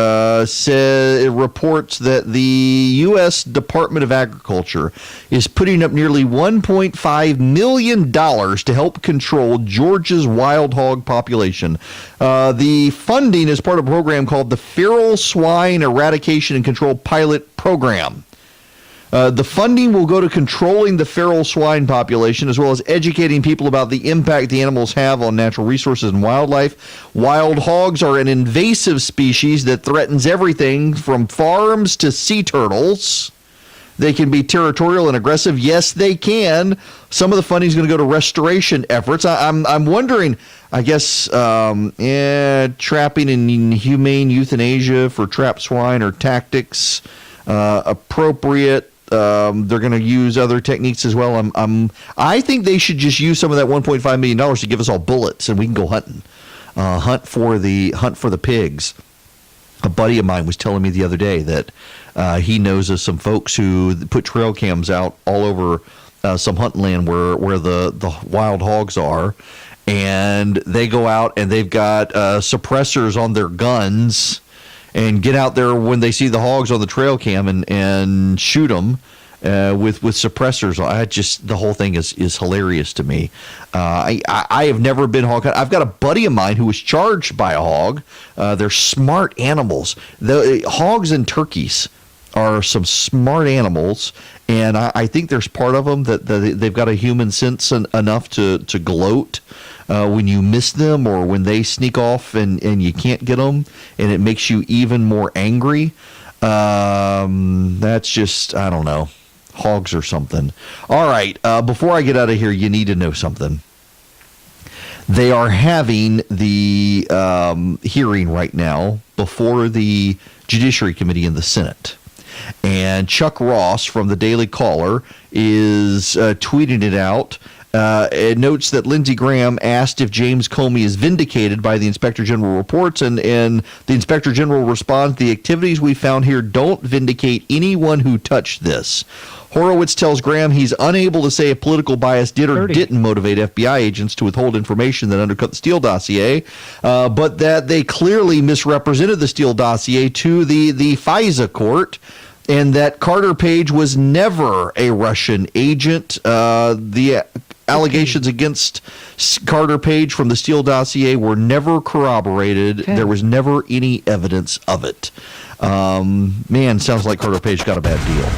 it reports that the U.S. Department of Agriculture is putting up nearly $1.5 million to help control Georgia's wild hog population. The funding is part of a program called the Feral Swine Eradication and Control Pilot Program. The funding will go to controlling the feral swine population, as well as educating people about the impact the animals have on natural resources and wildlife. Wild hogs are an invasive species that threatens everything from farms to sea turtles. They can be territorial and aggressive. Yes, they can. Some of the funding is going to go to restoration efforts. I'm wondering, I guess, trapping and humane euthanasia for trapped swine or tactics appropriate. They're going to use other techniques as well. I think they should just use some of that $1.5 million to give us all bullets, and we can go hunting, hunt for the pigs. A buddy of mine was telling me the other day that he knows of some folks who put trail cams out all over some hunting land where the wild hogs are, and they go out and they've got suppressors on their guns. And get out there when they see the hogs on the trail cam and shoot them with suppressors. The whole thing is hilarious to me. I have never been hog hunting. I've got a buddy of mine who was charged by a hog. They're smart animals. The hogs and turkeys are some smart animals, and I think there's part of them that they've got a human sense enough to gloat when you miss them or when they sneak off and you can't get them, and it makes you even more angry. That's just, I don't know, hogs or something. All right, before I get out of here, you need to know something. They are having the hearing right now before the Judiciary Committee in the Senate. And Chuck Ross from the Daily Caller is tweeting it out. It notes that Lindsey Graham asked if James Comey is vindicated by the Inspector General reports, and the Inspector General responds, "The activities we found here don't vindicate anyone who touched this." Horowitz tells Graham he's unable to say if political bias did or didn't motivate FBI agents to withhold information that undercut the Steele dossier, but that they clearly misrepresented the Steele dossier to the FISA court, and that Carter Page was never a Russian agent. The allegations against Carter Page from the Steele dossier were never corroborated. Okay. There was never any evidence of it. Man, sounds like Carter Page got a bad deal.